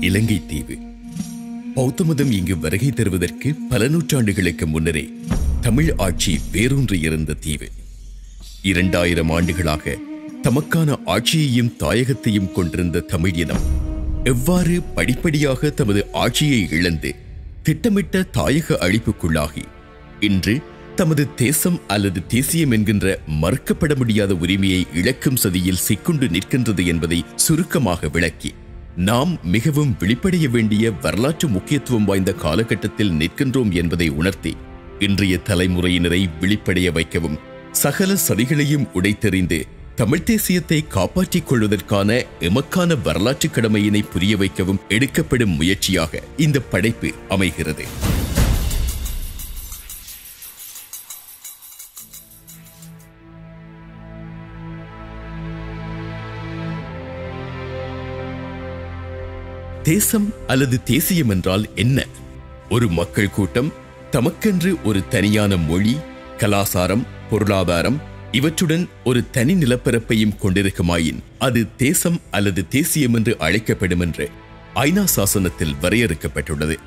இலங்கை தீவு. பௌத்த மதம் இங்கு வருகை தருவதற்கு பல நூற்றாண்டுகளுக்கு முன்னரே தமிழ் ஆட்சி வேரூன்றி இருந்த தீவு. 2000 ஆண்டுகளாக தமக்கான ஆட்சியையும் தாயகத்தையும் கொண்டிருந்த தமிழ் இனம் எவ்வாறு படிப்படியாக தமது ஆட்சியை இழந்து திட்டமிட்ட தாயக அழிப்புக்குள்ளாகி இன்று தமது தேசம் அல்லது தேசியம் என்கின்ற மறுக்கப்பட முடியாத உரிமையை இழக்கும் சதியில் சிக்குண்டு நிற்கின்றது என்பதை சுருக்கமாக விளக்கி, நாம் மிகவும் வெளிப்படைய வேண்டிய வரலாற்று முக்கியத்துவம் வாய்ந்த காலகட்டத்தில் நிற்கின்றோம் என்பதை உணர்த்தி இன்றைய தலைமுறையினரை விழிப்படைய வைக்கவும், சகல சதிகளையும் உடைத்தெறிந்து தமிழ் தேசியத்தை காப்பாற்றிக் கொள்வதற்கான எமக்கான வரலாற்று கடமையினை புரிய வைக்கவும் எடுக்கப்படும் முயற்சியாக இந்த படைப்பு அமைகிறது. தேசம் அல்லது தேசியம் என்றால் என்ன? ஒரு மக்கள் கூட்டம் தமக்கென்று ஒரு தனியான மொழி, கலாசாரம், பொருளாதாரம் இவற்றுடன் ஒரு தனி நிலப்பரப்பையும் கொண்டிருக்குமாயின் அது தேசம் அல்லது தேசியம் என்று அழைக்கப்படும் என்று ஐநா சாசனத்தில் வரையறுக்கப்பட்டுள்ளது.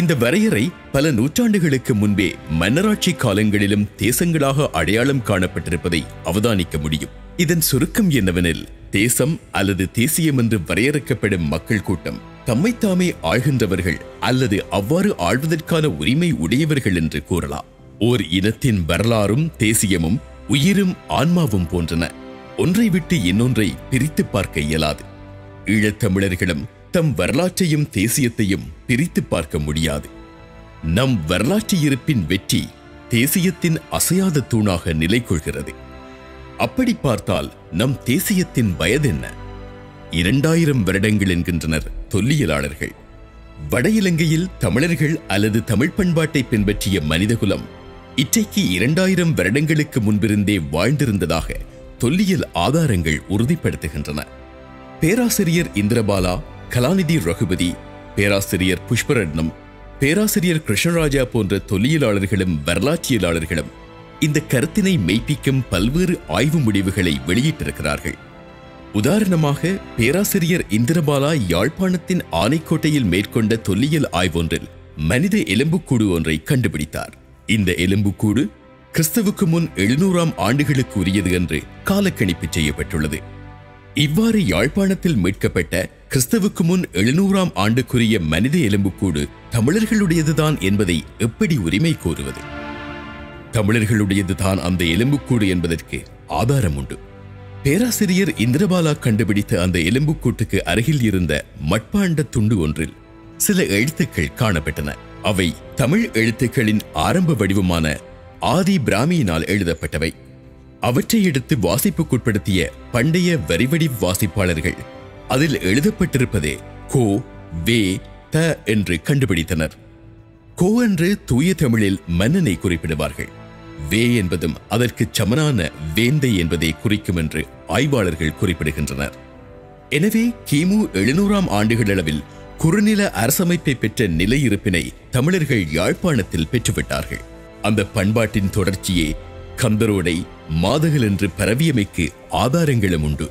இந்த வரையறை பல நூற்றாண்டுகளுக்கு முன்பே மன்னராட்சி காலங்களிலும் தேசங்களாக அடையாளம் காணப்பட்டிருப்பதை அவதானிக்க முடியும். இதன் சுருக்கம் என்னவெனில், தேசம் அல்லது தேசியம் என்று வரையறுக்கப்படும் மக்கள் கூட்டம் தம்மைத்தாமே ஆழ்கின்றவர்கள் அல்லது அவ்வாறு ஆழ்வதற்கான உரிமை உடையவர்கள் என்று கூறலாம். ஓர் இனத்தின் வரலாறும் தேசியமும் உயிரும் ஆன்மாவும் போன்றன. ஒன்றை விட்டு இன்னொன்றை பிரித்து பார்க்க இயலாது. ஈழத்தமிழர்களும் தம் வரலாற்றையும் தேசியத்தையும் பிரித்து பார்க்க முடியாது. நம் வரலாற்று இருப்பின் வெற்றி தேசியத்தின் அசையாத தூணாக நிலை கொள்கிறது. அப்படி பார்த்தால் நம் தேசியத்தின் வயதென்ன? 2000 வருடங்கள் என்கின்றனர் தொல்லியலாளர்கள். வட இலங்கையில் தமிழர்கள் அல்லது தமிழ் பண்பாட்டை பின்பற்றிய மனிதகுலம் இன்றைக்கு 2000 வருடங்களுக்கு முன்பிருந்தே வாழ்ந்திருந்ததாக தொல்லியல் ஆதாரங்கள் உறுதிப்படுத்துகின்றன. பேராசிரியர் இந்திரபாலா, கலாநிதி ரகுபதி, பேராசிரியர் புஷ்பரட்னம், பேராசிரியர் கிருஷ்ணராஜா போன்ற தொல்லியலாளர்களும் வரலாற்றியலாளர்களும் இந்த கருத்தினை மெய்ப்பிக்கும் பல்வேறு ஆய்வு முடிவுகளை வெளியிட்டிருக்கிறார்கள். உதாரணமாக, பேராசிரியர் இந்திரபாலா யாழ்ப்பாணத்தின் ஆனைக்கோட்டையில் மேற்கொண்ட தொல்லியல் ஆய்வொன்றில் மனித எலும்புக்கூடு ஒன்றை கண்டுபிடித்தார். இந்த எலும்புக்கூடு கிறிஸ்துவுக்கு முன் 700ஆம் ஆண்டுகளுக்கு உரியது என்று காலக்கணிப்பு செய்யப்பட்டுள்ளது. இவ்வாறு யாழ்ப்பாணத்தில் மீட்கப்பட்ட கிறிஸ்துவுக்கு முன் 700ஆம் ஆண்டுக்குரிய மனித எலும்புக்கூடு தமிழர்களுடையதுதான் என்பதை எப்படி உரிமை கோருவது? தமிழர்களுடையதுதான் அந்த எலும்புக்கூடு என்பதற்கு ஆதாரம் உண்டு. பேராசிரியர் இந்திரபாலா கண்டுபிடித்த அந்த எலும்புக்கூட்டுக்கு அருகில் இருந்த மட்பாண்ட துண்டு ஒன்றில் சில எழுத்துக்கள் காணப்பட்டன. அவை தமிழ் எழுத்துக்களின் ஆரம்ப வடிவமான ஆதி பிராமியினால் எழுதப்பட்டவை. அவற்றை எடுத்து வாசிப்புக்குட்படுத்திய பண்டைய வரிவடி வாசிப்பாளர்கள் அதில் எழுதப்பட்டிருப்பதே கோ, வே, த என்று கண்டுபிடித்தனர். கோ என்று தூய தமிழில் மன்னனை குறிப்பிடுவார்கள். வே என்பதும் அதற்கு சமனான வேந்தை என்பதை குறிக்கும் என்று ஆய்வாளர்கள் குறிப்பிடுகின்றனர். எனவே கிமு 700ஆம் ஆண்டுகளளவில் குறுநில அரசமைப்பை பெற்ற நிலை இருப்பினை தமிழர்கள் யாழ்ப்பாணத்தில் பெற்றுவிட்டார்கள். அந்த பண்பாட்டின் தொடர்ச்சியே கந்தரோடை, மாதகள் என்று பரவியமைக்கு ஆதாரங்களும் உண்டு.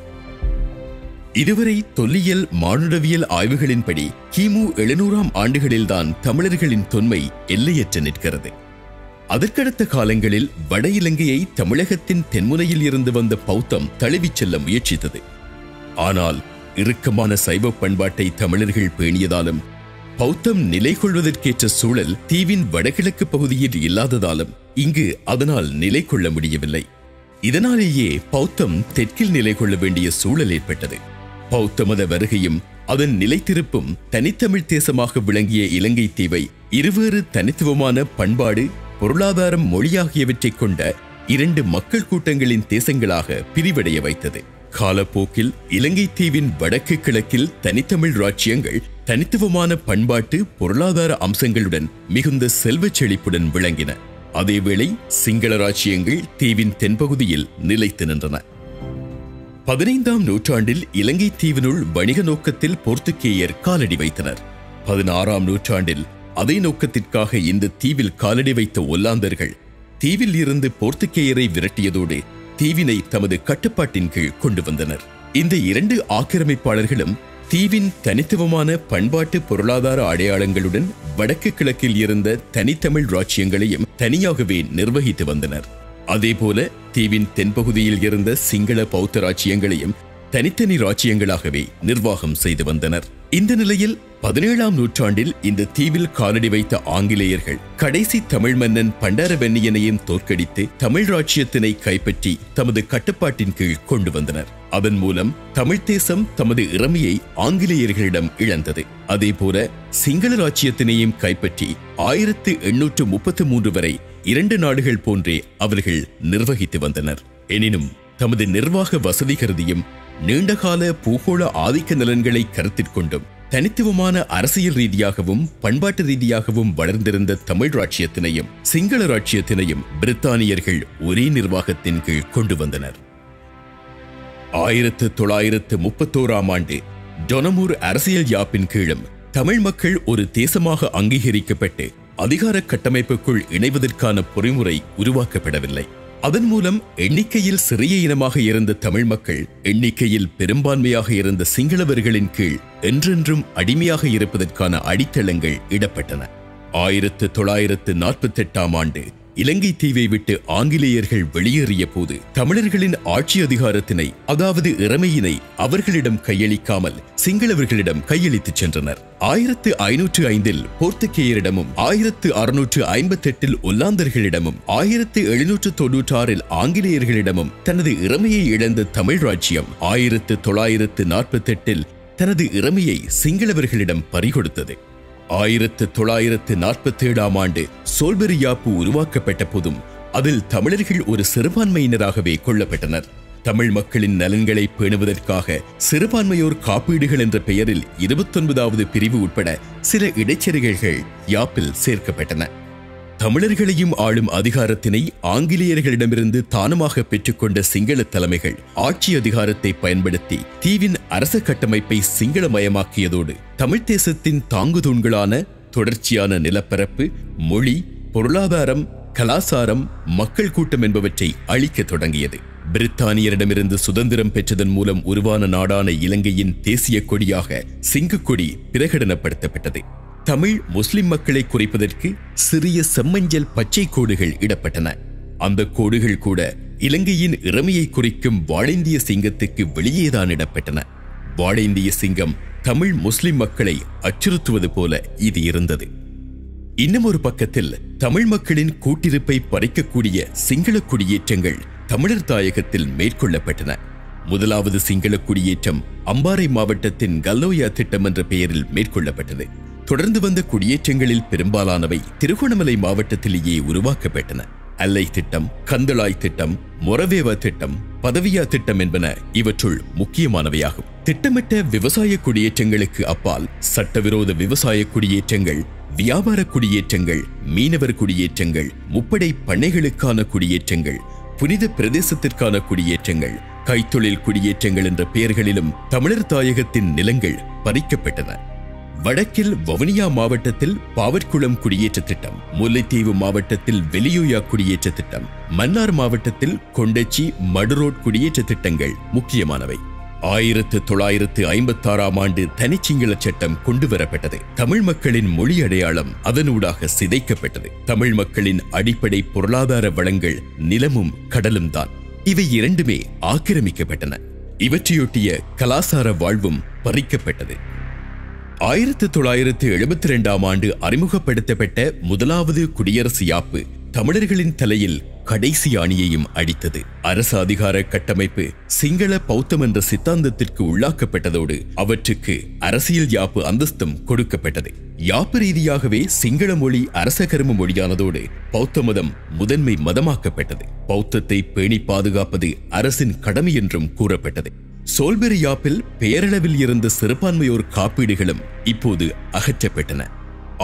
இதுவரை தொல்லியல் மானுடவியல் ஆய்வுகளின்படி கிமு 700ஆம் ஆண்டுகளில்தான் தமிழர்களின் தொன்மை எல்லையற்ற நிற்கிறது. அதற்கடுத்த காலங்களில் வட இலங்கையை தமிழகத்தின் தென்முனையில் இருந்து வந்த பௌத்தம் தழுவிச் செல்ல முயற்சித்தது. ஆனால் இறுக்கமான சைவ பண்பாட்டை தமிழர்கள் பேணியதாலும் பௌத்தம் நிலை கொள்வதற்கேற்ற சூழல் தீவின் வடகிழக்கு பகுதியில் இல்லாததாலும் இங்கு அதனால் நிலை கொள்ள முடியவில்லை. இதனாலேயே பௌத்தம் தெற்கில் நிலை கொள்ள வேண்டிய சூழல் ஏற்பட்டது. பௌத்த மத வருகையும் அதன் நிலைத்திருப்பும் தனித்தமிழ் தேசமாக விளங்கிய இலங்கை தீவை இருவேறு தனித்துவமான பண்பாடு, பொருளாதாரம், மொழி ஆகியவற்றை கொண்ட 2 மக்கள் கூட்டங்களின் தேசங்களாக பிரிவடைய வைத்தது. காலப்போக்கில் இலங்கை தீவின் வடக்கு கிழக்கில் தனித்தமிழ் ராச்சியங்கள் தனித்துவமான பண்பாட்டு, பொருளாதார அம்சங்களுடன் மிகுந்த செல்வச் செழிப்புடன் விளங்கின. அதேவேளை சிங்கள ராச்சியங்கள் தீவின் தென்பகுதியில் நிலைத்து நின்றன. 15ஆம் நூற்றாண்டில் இலங்கை தீவினுள் வணிக நோக்கத்தில் போர்த்துகேயர் காலடி வைத்தனர். 16ஆம் நூற்றாண்டில் அதே நோக்கத்திற்காக இந்த தீவில் காலடி வைத்த ஒல்லாந்தர்கள் தீவில் இருந்து போர்த்துகேயரை விரட்டியதோடு தீவினை தமது கட்டுப்பாட்டின் கீழ் கொண்டு வந்தனர். இந்த 2 ஆக்கிரமிப்பாளர்களும் தீவின் தனித்துவமான பண்பாட்டு பொருளாதார அடையாளங்களுடன் வடக்கு கிழக்கில் இருந்த தனித்தமிழ் ராச்சியங்களையும் தனியாகவே நிர்வகித்து வந்தனர். அதேபோல தீவின் தென்பகுதியில் இருந்த சிங்கள பௌத்த ராச்சியங்களையும் தனித்தனி ராச்சியங்களாகவே நிர்வாகம் செய்து வந்தனர். இந்த நிலையில் 17ஆம் நூற்றாண்டில் இந்த தீவில் காலடி வைத்த ஆங்கிலேயர்கள் கடைசி தமிழ் மன்னன் பண்டாரவன்னியனையும் தோற்கடித்து தமிழ் ராச்சியத்தினை கைப்பற்றி தமது கட்டுப்பாட்டின் கீழ் கொண்டு வந்தனர். அதன் மூலம் தமிழ் தேசம் தமது இறமையை ஆங்கிலேயர்களிடம் இழந்தது. அதேபோல சிங்கள ராச்சியத்தினையும் கைப்பற்றி 1833 வரை 2 நாடுகள் போன்றே அவர்கள் நிர்வகித்து வந்தனர். எனினும் தமது நிர்வாக வசதி கருதியும் நீண்டகால பூகோள ஆதிக்க நலன்களை கருத்தில் கொண்டும் தனித்துவமான அரசியல் ரீதியாகவும் பண்பாட்டு ரீதியாகவும் வளர்ந்திருந்த தமிழ் ராச்சியத்தினையும் சிங்கள ராச்சியத்தினையும் பிரித்தானியர்கள் ஒரே நிர்வாகத்தின் கீழ் கொண்டு வந்தனர். 1931ஆம் ஆண்டு டொனமூர் அரசியல் யாப்பின் கீழும் தமிழ் மக்கள் ஒரு தேசமாக அங்கீகரிக்கப்பட்டு அதிகார கட்டமைப்புக்குள் இணைவதற்கான பொறிமுறை உருவாக்கப்படவில்லை. அதன் மூலம் எண்ணிக்கையில் சிறிய இனமாக இருந்த தமிழ் மக்கள் எண்ணிக்கையில் பெரும்பான்மையாக இருந்த சிங்களவர்களின் கீழ் என்றென்றும் அடிமையாக இருப்பதற்கான அடித்தளங்கள் இடப்பட்டன. 1948ஆம் ஆண்டு இலங்கை தீவை விட்டு ஆங்கிலேயர்கள் வெளியேறிய போது தமிழர்களின் ஆட்சி அதிகாரத்தினை, அதாவது இறைமையினை அவர்களிடம் கையளிக்காமல் சிங்களவர்களிடம் கையளித்துச் சென்றனர். 1505இல் போர்த்துகேயரிடமும் 1658இல் ஒல்லாந்தர்களிடமும் 1796இல் ஆங்கிலேயர்களிடமும் தனது இறைமையை இழந்த தமிழ் ராச்சியம் 1948இல் தனது இறைமையை சிங்களவர்களிடம் பறிகொடுத்தது. 1947ஆம் ஆண்டு சோல்பெரி யாப்பு உருவாக்கப்பட்ட போதும் அதில் தமிழர்கள் ஒரு சிறுபான்மையினராகவே கொள்ளப்பட்டனர். தமிழ் மக்களின் நலன்களை பேணுவதற்காக சிறுபான்மையோர் காப்பீடுகள் என்ற பெயரில் 29வது பிரிவு உட்பட சில இடைச்செருகல்கள் யாப்பில் சேர்க்கப்பட்டன. தமிழர்களையும் ஆளும் அதிகாரத்தினை ஆங்கிலேயர்களிடமிருந்து தானமாக பெற்றுக்கொண்ட சிங்கள தலைமைகள் ஆட்சி அதிகாரத்தை பயன்படுத்தி தீவின் அரச கட்டமைப்பை சிங்களமயமாக்கியதோடு தமிழ் தேசத்தின் தாங்குதூண்களான தொடர்ச்சியான நிலப்பரப்பு, மொழி, பொருளாதாரம், கலாசாரம், மக்கள் கூட்டம் என்பவற்றை அழிக்க தொடங்கியது. பிரித்தானியரிடமிருந்து சுதந்திரம் பெற்றதன் மூலம் உருவான நாடான இலங்கையின் தேசிய கொடியாக சிங்கக்கொடி பிரகடனப்படுத்தப்பட்டது. தமிழ் முஸ்லிம் மக்களை குறிப்பதற்கு சிறிய செம்மஞ்சள் பச்சை கோடுகள் இடப்பட்டன. அந்த கோடுகள் கூட இலங்கையின் இறைமையை குறிக்கும் வாழேந்திய சிங்கத்துக்கு வெளியேதான் இடப்பட்டன. வாழேந்திய சிங்கம் தமிழ் முஸ்லிம் மக்களை அச்சுறுத்துவது போல இது இருந்தது. இன்னும் ஒரு பக்கத்தில் தமிழ் மக்களின் கூட்டிருப்பை பறிக்கக்கூடிய சிங்கள குடியேற்றங்கள் தமிழர் தாயகத்தில் மேற்கொள்ளப்பட்டன. முதலாவது சிங்கள குடியேற்றம் அம்பாறை மாவட்டத்தின் கல்லோயா திட்டம் என்ற பெயரில் மேற்கொள்ளப்பட்டது. தொடர்ந்து வந்த குடியேற்றங்களில் பெரும்பாலானவை திருகோணமலை மாவட்டத்திலேயே உருவாக்கப்பட்டன. அல்லை திட்டம், கந்தளாய் திட்டம், மொரவேவா திட்டம், பதவியா திட்டம் என்பன இவற்றுள் முக்கியமானவையாகும். திட்டமிட்ட விவசாய குடியேற்றங்களுக்கு அப்பால் சட்டவிரோத விவசாய குடியேற்றங்கள், வியாபார குடியேற்றங்கள், மீனவர் குடியேற்றங்கள், முப்படை பண்ணைகளுக்கான குடியேற்றங்கள், புனித பிரதேசத்திற்கான குடியேற்றங்கள், கைத்தொழில் குடியேற்றங்கள் என்ற பெயர்களிலும் தமிழர் தாயகத்தின் நிலங்கள் பறிக்கப்பட்டன. வடக்கில் வவுனியா மாவட்டத்தில் பாவற்குளம் குடியேற்ற திட்டம், முல்லைத்தீவு மாவட்டத்தில் வெளியூயா குடியேற்ற திட்டம், மன்னார் மாவட்டத்தில் கொண்டச்சி, மடுரோட் குடியேற்ற திட்டங்கள் முக்கியமானவை. 1956ஆம் ஆண்டு தனிச்சிங்கள சட்டம் கொண்டுவரப்பட்டது. தமிழ் மக்களின் மொழி அடையாளம் அதனூடாக சிதைக்கப்பட்டது. தமிழ் மக்களின் அடிப்படை பொருளாதார வளங்கள் நிலமும் கடலும் தான். இவை இரண்டுமே ஆக்கிரமிக்கப்பட்டன. இவற்றையொட்டிய கலாசார வாழ்வும் பறிக்கப்பட்டது. 1972ஆம் ஆண்டு அறிமுகப்படுத்தப்பட்ட முதலாவது குடியரசு யாப்பு தமிழர்களின் தலையில் கடைசி ஆணியையும் அடித்தது. அரசு அதிகார கட்டமைப்பு சிங்கள பௌத்தம் என்ற சித்தாந்தத்திற்கு உள்ளாக்கப்பட்டதோடு அவற்றுக்கு அரசியல் யாப்பு அந்தஸ்தும் கொடுக்கப்பட்டது. யாப்பு ரீதியாகவே சிங்கள மொழி அரச கரும மொழியானதோடு பௌத்த மதம் முதன்மை மதமாக்கப்பட்டது. பௌத்தத்தை பேணி பாதுகாப்பது அரசின் கடமை என்றும் கூறப்பட்டது. சோல்பெரி யாப்பில் பெயரளவில் இருந்த சிறுபான்மையோர் காப்பீடுகளும் இப்போது அகற்றப்பட்டன.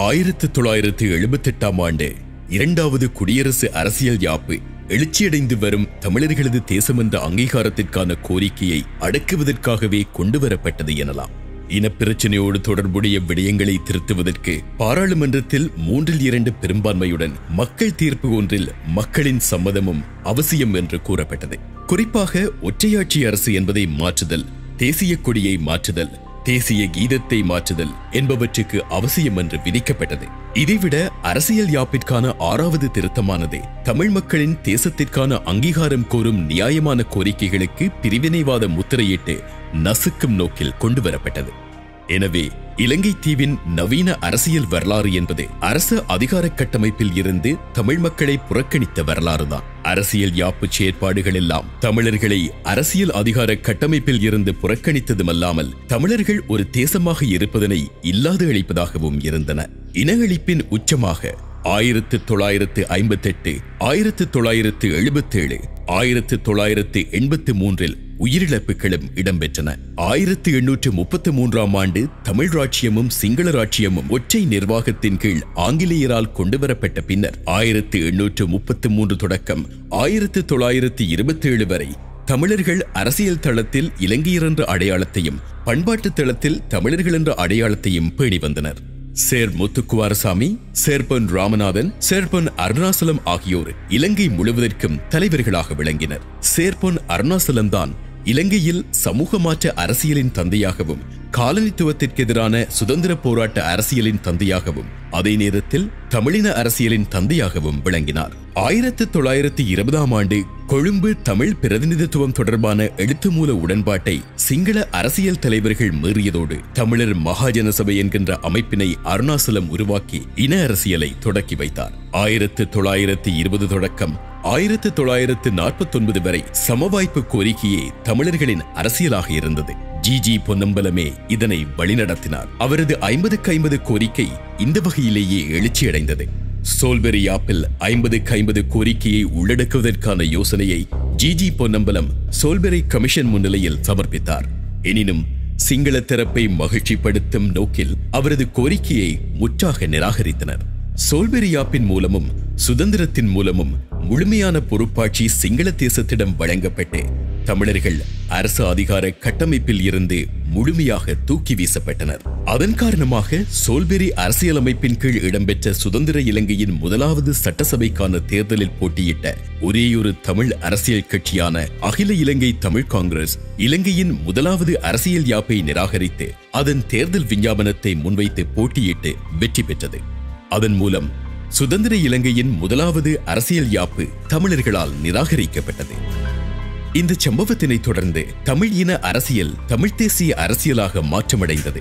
1978ஆம் ஆண்டு இரண்டாவது குடியரசு அரசியல் யாப்பு எழுச்சியடைந்து வரும் தமிழர்களது தேசம் என்ற அங்கீகாரத்திற்கான கோரிக்கையை அடக்குவதற்காகவே கொண்டுவரப்பட்டது எனலாம். இனப்பிரச்சனையோடு தொடர்புடைய விடயங்களை திருத்துவதற்கு பாராளுமன்றத்தில் 3/2 பெரும்பான்மையுடன் மக்கள் தீர்ப்பு ஒன்றில் மக்களின் சம்மதமும் அவசியம் என்று கூறப்பட்டது. குறிப்பாக ஒற்றையாட்சி அரசு என்பதை மாற்றுதல், தேசிய கொடியை மாற்றுதல், தேசிய கீதத்தை மாற்றுதல் என்பவற்றுக்கு அவசியம் என்று விதிக்கப்பட்டது. இதைவிட அரசியல் யாப்பிற்கான 6வது திருத்தமானது தமிழ் மக்களின் தேசத்திற்கான அங்கீகாரம் கோரும் நியாயமான கோரிக்கைகளுக்கு பிரிவினைவாத முத்திரையிட்டு நசுக்கும் நோக்கில் கொண்டுவரப்பட்டது. எனவே இலங்கை தீவின் நவீன அரசியல் வரலாறு என்பது அரசு அதிகார கட்டமைப்பில் இருந்து தமிழ் மக்களை புறக்கணித்த வரலாறுதான். அரசியல் யாப்பு செயற்பாடுகள் எல்லாம் தமிழர்களை அரசியல் அதிகார கட்டமைப்பில் இருந்து புறக்கணித்ததுமல்லாமல் தமிழர்கள் ஒரு தேசமாக இருப்பதனை இல்லாது அளிப்பதாகவும் இருந்தன. இன அழிப்பின் உச்சமாக 1958, 1977, 1983 உயிரிழப்புகளும் இடம்பெற்றன. 1833ஆம் ஆண்டு தமிழ் ராச்சியமும் சிங்கள ராச்சியமும் ஒற்றை நிர்வாகத்தின் கீழ் ஆங்கிலேயரால் கொண்டுவரப்பட்ட பின்னர் 1833 தொடக்கம் 1927 வரை தமிழர்கள் அரசியல் தளத்தில் இலங்கையர் என்ற அடையாளத்தையும் பண்பாட்டு தளத்தில் தமிழர்கள் என்ற அடையாளத்தையும் பேணி வந்தனர். சேர் முத்துக்குமாரசாமி, சேர் பொன் ராமநாதன், சேர் பொன் அருணாசலம் ஆகியோர் இலங்கை முழுவதற்கும் தலைவர்களாக விளங்கினர். சேர் பொன் அருணாசலம் தான் இலங்கையில் சமூக மாற்ற அரசியலின் தந்தையாகவும் காலனித்துவத்திற்கு எதிரான சுதந்திர போராட்ட அரசியலின் தந்தையாகவும் அதே நேரத்தில் தமிழின அரசியலின் தந்தையாகவும் விளங்கினார். 1920ஆம் ஆண்டு கொழும்பு தமிழ் பிரதிநிதித்துவம் தொடர்பான எழுத்துமூல உடன்பாட்டை சிங்கள அரசியல் தலைவர்கள் மீறியதோடு தமிழர் மகாஜன சபை என்கின்ற அமைப்பினை அருணாசலம் உருவாக்கி இன அரசியலை தொடக்கி வைத்தார். 1920 தொடக்கம் 1949 வரை சமவாய்ப்பு கோரிக்கையே தமிழர்களின் அரசியலாக இருந்தது. ஜி பொன்னம்பலமே இதனை வழிநடத்தினார். அவரது 50-50 கோரிக்கை இந்த வகையிலேயே எழுச்சியடைந்தது. சோல்பெரி யாப்பில் 50-50 கோரிக்கையை உள்ளடக்குவதற்கான யோசனையை ஜி பொன்னம்பலம் சோல்பெரி கமிஷன் முன்னிலையில் சமர்ப்பித்தார். எனினும் சிங்கள தரப்பை மகிழ்ச்சிப்படுத்தும் நோக்கில் அவரது கோரிக்கையை முற்றாக நிராகரித்தனர். சோல்பெரி யாப்பின் மூலமும் சுதந்திரத்தின் மூலமும் முழுமையான பொறுப்பாட்சி சிங்கள தேசத்திடம் வழங்கப்பட்டு தமிழர்கள் அரசு அதிகார கட்டமைப்பில் இருந்து முழுமையாக தூக்கி வீசப்பட்டனர். அதன் காரணமாக சோல்பெரி அரசியலமைப்பின் கீழ் இடம்பெற்ற சுதந்திர இலங்கையின் முதலாவது சட்டசபைக்கான தேர்தலில் போட்டியிட்ட ஒரேயொரு தமிழ் அரசியல் கட்சியான அகில இலங்கை தமிழ் காங்கிரஸ் இலங்கையின் முதலாவது அரசியல் யாப்பை நிராகரித்து அதன் தேர்தல் விஞ்ஞாபனத்தை முன்வைத்து போட்டியிட்டு வெற்றி பெற்றது. அதன் மூலம் சுதந்திர இலங்கையின் முதலாவது அரசியல் யாப்பு தமிழர்களால் நிராகரிக்கப்பட்டது. இந்த சம்பவத்தினை தொடர்ந்து தமிழ் இன அரசியல் தமிழ் தேசிய அரசியலாக மாற்றமடைந்தது.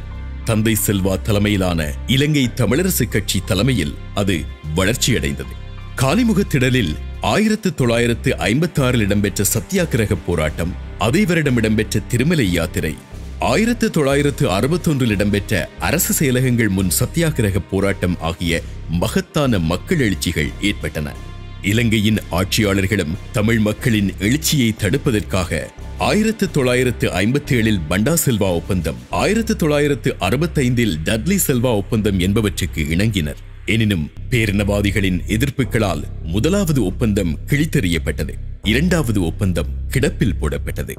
தந்தை செல்வா தலைமையிலான இலங்கை தமிழரசு கட்சி தலைமையில் அது வளர்ச்சியடைந்தது. காலிமுகத்திடலில் 1956 இடம்பெற்ற சத்தியாகிரக போராட்டம், அதே வருடம் இடம்பெற்ற திருமலை யாத்திரை, 1961 இடம்பெற்ற அரசு செயலகங்கள் முன் சத்தியாகிரக போராட்டம் ஆகிய மகத்தான மக்கள் எழுச்சிகள் ஏற்பட்டன. இலங்கையின் ஆட்சியாளர்களும் தமிழ் மக்களின் எழுச்சியை தடுப்பதற்காக 1957 பண்டா செல்வா ஒப்பந்தம், 1965 டட்லி செல்வா ஒப்பந்தம் என்பவற்றுக்கு இணங்கினர். எனினும் பேரினவாதிகளின் எதிர்ப்புகளால் முதலாவது ஒப்பந்தம் கிழித்தெறியப்பட்டது. இரண்டாவது ஒப்பந்தம் கிடப்பில் போடப்பட்டது.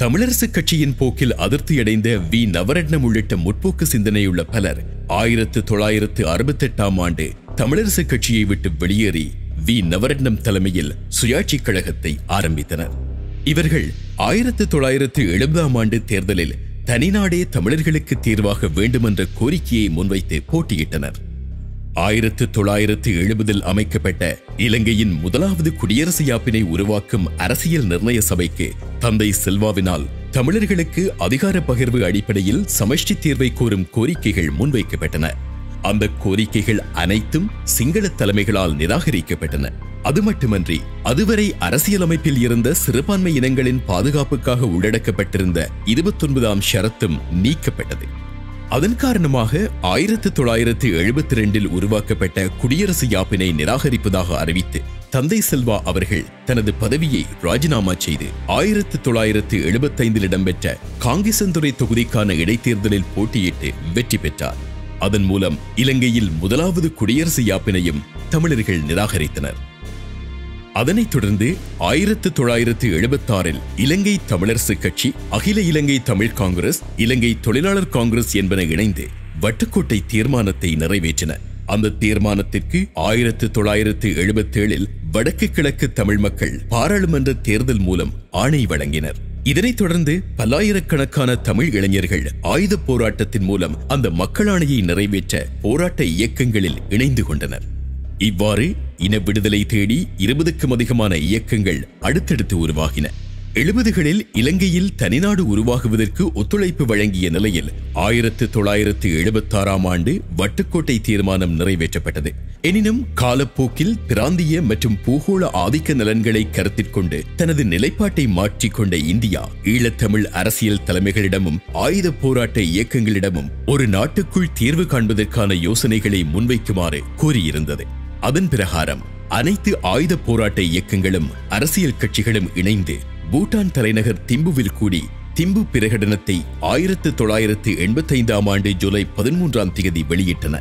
தமிழரசு கட்சியின் போக்கில் அதிருப்தியடைந்த வி நவரட்னம் உள்ளிட்ட முற்போக்கு சிந்தனையுள்ள பலர் 1968ஆம் ஆண்டு தமிழரசு கட்சியை விட்டு வெளியேறி வி நவரட்னம் தலைமையில் சுயாட்சி கழகத்தை ஆரம்பித்தனர். இவர்கள் 1970ஆம் ஆண்டு தேர்தலில் தனிநாடே தமிழர்களுக்கு தீர்வாக வேண்டுமென்ற கோரிக்கையை முன்வைத்து போட்டியிட்டனர். 1970 அமைக்கப்பட்ட இலங்கையின் முதலாவது குடியரசு யாப்பினை உருவாக்கும் அரசியல் நிர்ணய சபைக்கு தந்தை செல்வாவினால் தமிழர்களுக்கு அதிகார பகிர்வு அடிப்படையில் சமஷ்டி தீர்வை கோரும் கோரிக்கைகள் முன்வைக்கப்பட்டன. அந்த கோரிக்கைகள் அனைத்தும் சிங்கள தலைமைகளால் நிராகரிக்கப்பட்டன. அது மட்டுமன்றி அதுவரை அரசியலமைப்பில் இருந்த சிறுபான்மை இனங்களின் பாதுகாப்புக்காக உள்ளடக்கப்பட்டிருந்த 29ஆம் ஷரத்தும் நீக்கப்பட்டது. அதன் காரணமாக 1972 உருவாக்கப்பட்ட குடியரசு யாப்பினை நிராகரிப்பதாக அறிவித்து தந்தை செல்வா அவர்கள் தனது பதவியை ராஜினாமா செய்து 1975 இடம்பெற்ற காங்கேசன்துறை தொகுதிக்கான இடைத்தேர்தலில் போட்டியிட்டு வெற்றி பெற்றார். அதன் மூலம் இலங்கையில் முதலாவது குடியரசு யாப்பினையும் தமிழர்கள் நிராகரித்தனர். அதனைத் தொடர்ந்து 1976 இலங்கை தமிழரசு கட்சி, அகில இலங்கை தமிழ் காங்கிரஸ், இலங்கை தொழிலாளர் காங்கிரஸ் என்பன இணைந்து வட்டுக்கோட்டை தீர்மானத்தை நிறைவேற்றின. அந்த தீர்மானத்திற்கு 1977 வடக்கு கிழக்கு தமிழ் மக்கள் பாராளுமன்ற தேர்தல் மூலம் ஆணை வழங்கினர். இதனைத் தொடர்ந்து பல்லாயிரக்கணக்கான தமிழ் இளைஞர்கள் ஆயுத போராட்டத்தின் மூலம் அந்த மக்களாணையை நிறைவேற்ற போராட்ட இயக்கங்களில் இணைந்து கொண்டனர். இவ்வாறு இன விடுதலை தேடி 20க்கும் அதிகமான இயக்கங்கள் அடுத்தடுத்து உருவாகின. 70களில் இலங்கையில் தனிநாடு உருவாகுவதற்கு ஒத்துழைப்பு வழங்கிய நிலையில் 1976ஆம் ஆண்டு வட்டுக்கோட்டை தீர்மானம் நிறைவேற்றப்பட்டது. எனினும் காலப்போக்கில் பிராந்திய மற்றும் பூகோள ஆதிக்க நலன்களை கருத்திற்கொண்டு தனது நிலைப்பாட்டை மாற்றிக்கொண்ட இந்தியா ஈழத்தமிழ் அரசியல் தலைமைகளிடமும் ஆயுத போராட்ட இயக்கங்களிடமும் ஒரு நாட்டுக்குள் தீர்வு காண்பதற்கான யோசனைகளை முன்வைக்குமாறு கூறியிருந்தது. அதன் பிரகாரம் அனைத்து ஆயுத போராட்ட இயக்கங்களும் அரசியல் கட்சிகளும் இணைந்து பூட்டான் தலைநகர் திம்புவில் கூடி திம்பு பிரகடனத்தை 1985ஆம் ஆண்டு ஜூலை 13ஆம் தேதி வெளியிட்டன.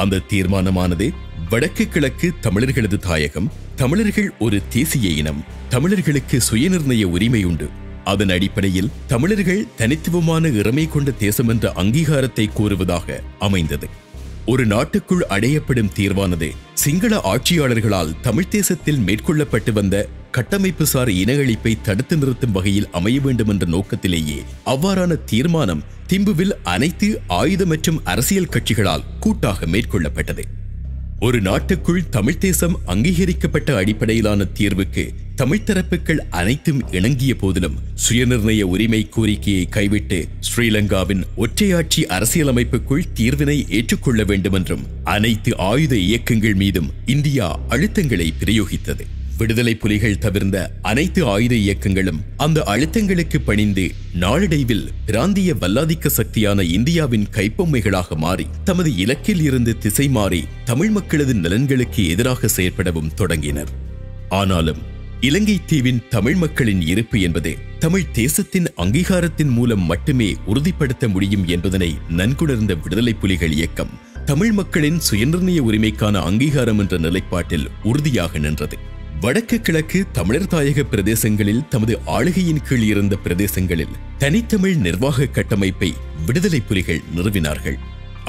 அந்த தீர்மானமானது வடக்கு கிழக்கு தமிழர்களது தாயகம், தமிழர்கள் ஒரு தேசிய இனம், தமிழர்களுக்கு சுயநிர்ணய உரிமை உண்டு, அதன் அடிப்படையில் தமிழர்கள் தனித்துவமான இறமை கொண்ட தேசம் என்ற அங்கீகாரத்தை கோருவதாக அமைந்தது. ஒரு நாட்டுக்குள் அடையப்படும் தீர்வானது சிங்கள ஆட்சியாளர்களால் தமிழ் தேசத்தில் மேற்கொள்ளப்பட்டு வந்த கட்டமைப்புசார் இன அழிப்பை தடுத்து நிறுத்தும் வகையில் அமைய வேண்டும் என்ற நோக்கத்திலேயே அவ்வாறான தீர்மானம் திம்புவில் அனைத்து ஆயுத மற்றும் அரசியல் கட்சிகளால் கூட்டாக மேற்கொள்ளப்பட்டது. ஒரு நாட்டுக்குள் தமிழ் தேசம் அங்கீகரிக்கப்பட்ட அடிப்படையிலான தீர்வுக்கு தமிழ் தரப்புகள் அனைத்தும் இணங்கிய போதிலும் சுயநிர்ணய உரிமை கோரிக்கையை கைவிட்டு ஸ்ரீலங்காவின் ஒற்றையாட்சி அரசியலமைப்புக்குள் தீர்வினை ஏற்றுக்கொள்ள வேண்டும் என்றும் அனைத்து ஆயுத இயக்கங்கள் மீதும் இந்தியா அழுத்தங்களை பிரயோகித்தது. விடுதலை புலிகள் தவிர்ந்த அனைத்து ஆயுத இயக்கங்களும் அந்த அழுத்தங்களுக்கு பணிந்து நாளடைவில் பிராந்திய வல்லாதிக்க சக்தியான இந்தியாவின் கைப்பொம்மைகளாக மாறி தமது இலக்கில் இருந்து திசை மாறி தமிழ் மக்களது நலன்களுக்கு எதிராக செயற்படவும் தொடங்கினர். ஆனாலும் இலங்கை தீவின் தமிழ் மக்களின் இருப்பு என்பது தமிழ் தேசத்தின் அங்கீகாரத்தின் மூலம் மட்டுமே உறுதிப்படுத்த முடியும் என்பதனை நன்குணர்ந்த விடுதலை புலிகள் இயக்கம் தமிழ் மக்களின் சுயநிர்ணய உரிமைக்கான அங்கீகாரம் என்ற நிலைப்பாட்டில் உறுதியாக நின்றது. வடக்கு கிழக்கு தமிழர் தாயக பிரதேசங்களில் தமது ஆளுகையின் கீழ் இருந்த பிரதேசங்களில் தனித்தமிழ் நிர்வாக கட்டமைப்பை விடுதலை புலிகள் நிறுவினார்கள்.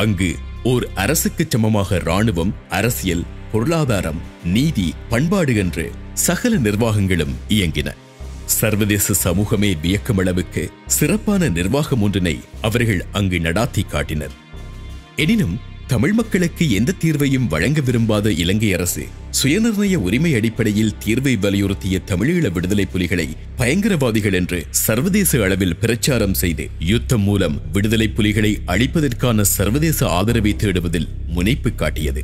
அங்கு ஓர் அரசுக்கு சமமாக இராணுவம், அரசியல், பொருளாதாரம், நீதி, பண்பாடு என்று சகல நிர்வாகங்களும் இயங்கின. சர்வதேச சமூகமே வியக்கும் அளவுக்கு சிறப்பான நிர்வாகம் ஒன்றினை அவர்கள் அங்கு நடாத்தி காட்டினர். எனினும் தமிழ் மக்களுக்கு எந்த தீர்வையும் வழங்க விரும்பாத இலங்கை அரசு சுயநிர்ணய உரிமை அடிப்படையில் தீர்வை வலியுறுத்திய தமிழீழ விடுதலை புலிகளை பயங்கரவாதிகள் என்று சர்வதேச அளவில் பிரச்சாரம் செய்து யுத்தம் மூலம் விடுதலை புலிகளை அழிப்பதற்கான சர்வதேச ஆதரவை தேடுவதில் முனைப்பு காட்டியது.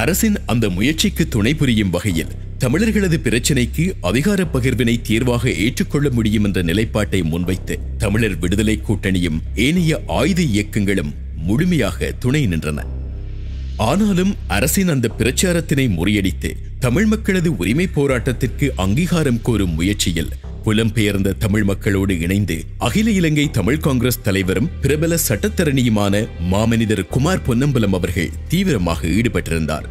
அரசின் அந்த முயற்சிக்கு துணை புரியும் வகையில் தமிழர்களது பிரச்சினைக்கு அதிகார பகிர்வினை தீர்வாக ஏற்றுக்கொள்ள முடியும் என்ற நிலைப்பாட்டை முன்வைத்து தமிழர் விடுதலை கூட்டணியும் ஏனைய ஆயுத இயக்கங்களும் முழுமையாக துணை நின்றன. ஆனாலும் அரசின் அந்த பிரச்சாரத்தினை முறியடித்து தமிழ் மக்களது உரிமை போராட்டத்திற்கு அங்கீகாரம் கோரும் முயற்சியில் புலம்பெயர்ந்த தமிழ் மக்களோடு இணைந்து அகில இலங்கை தமிழ் காங்கிரஸ் தலைவரும் பிரபல சட்டத்தரணியுமான மாமனிதர் குமார் பொன்னம்பலம் அவர்கள் தீவிரமாக ஈடுபட்டிருந்தார்.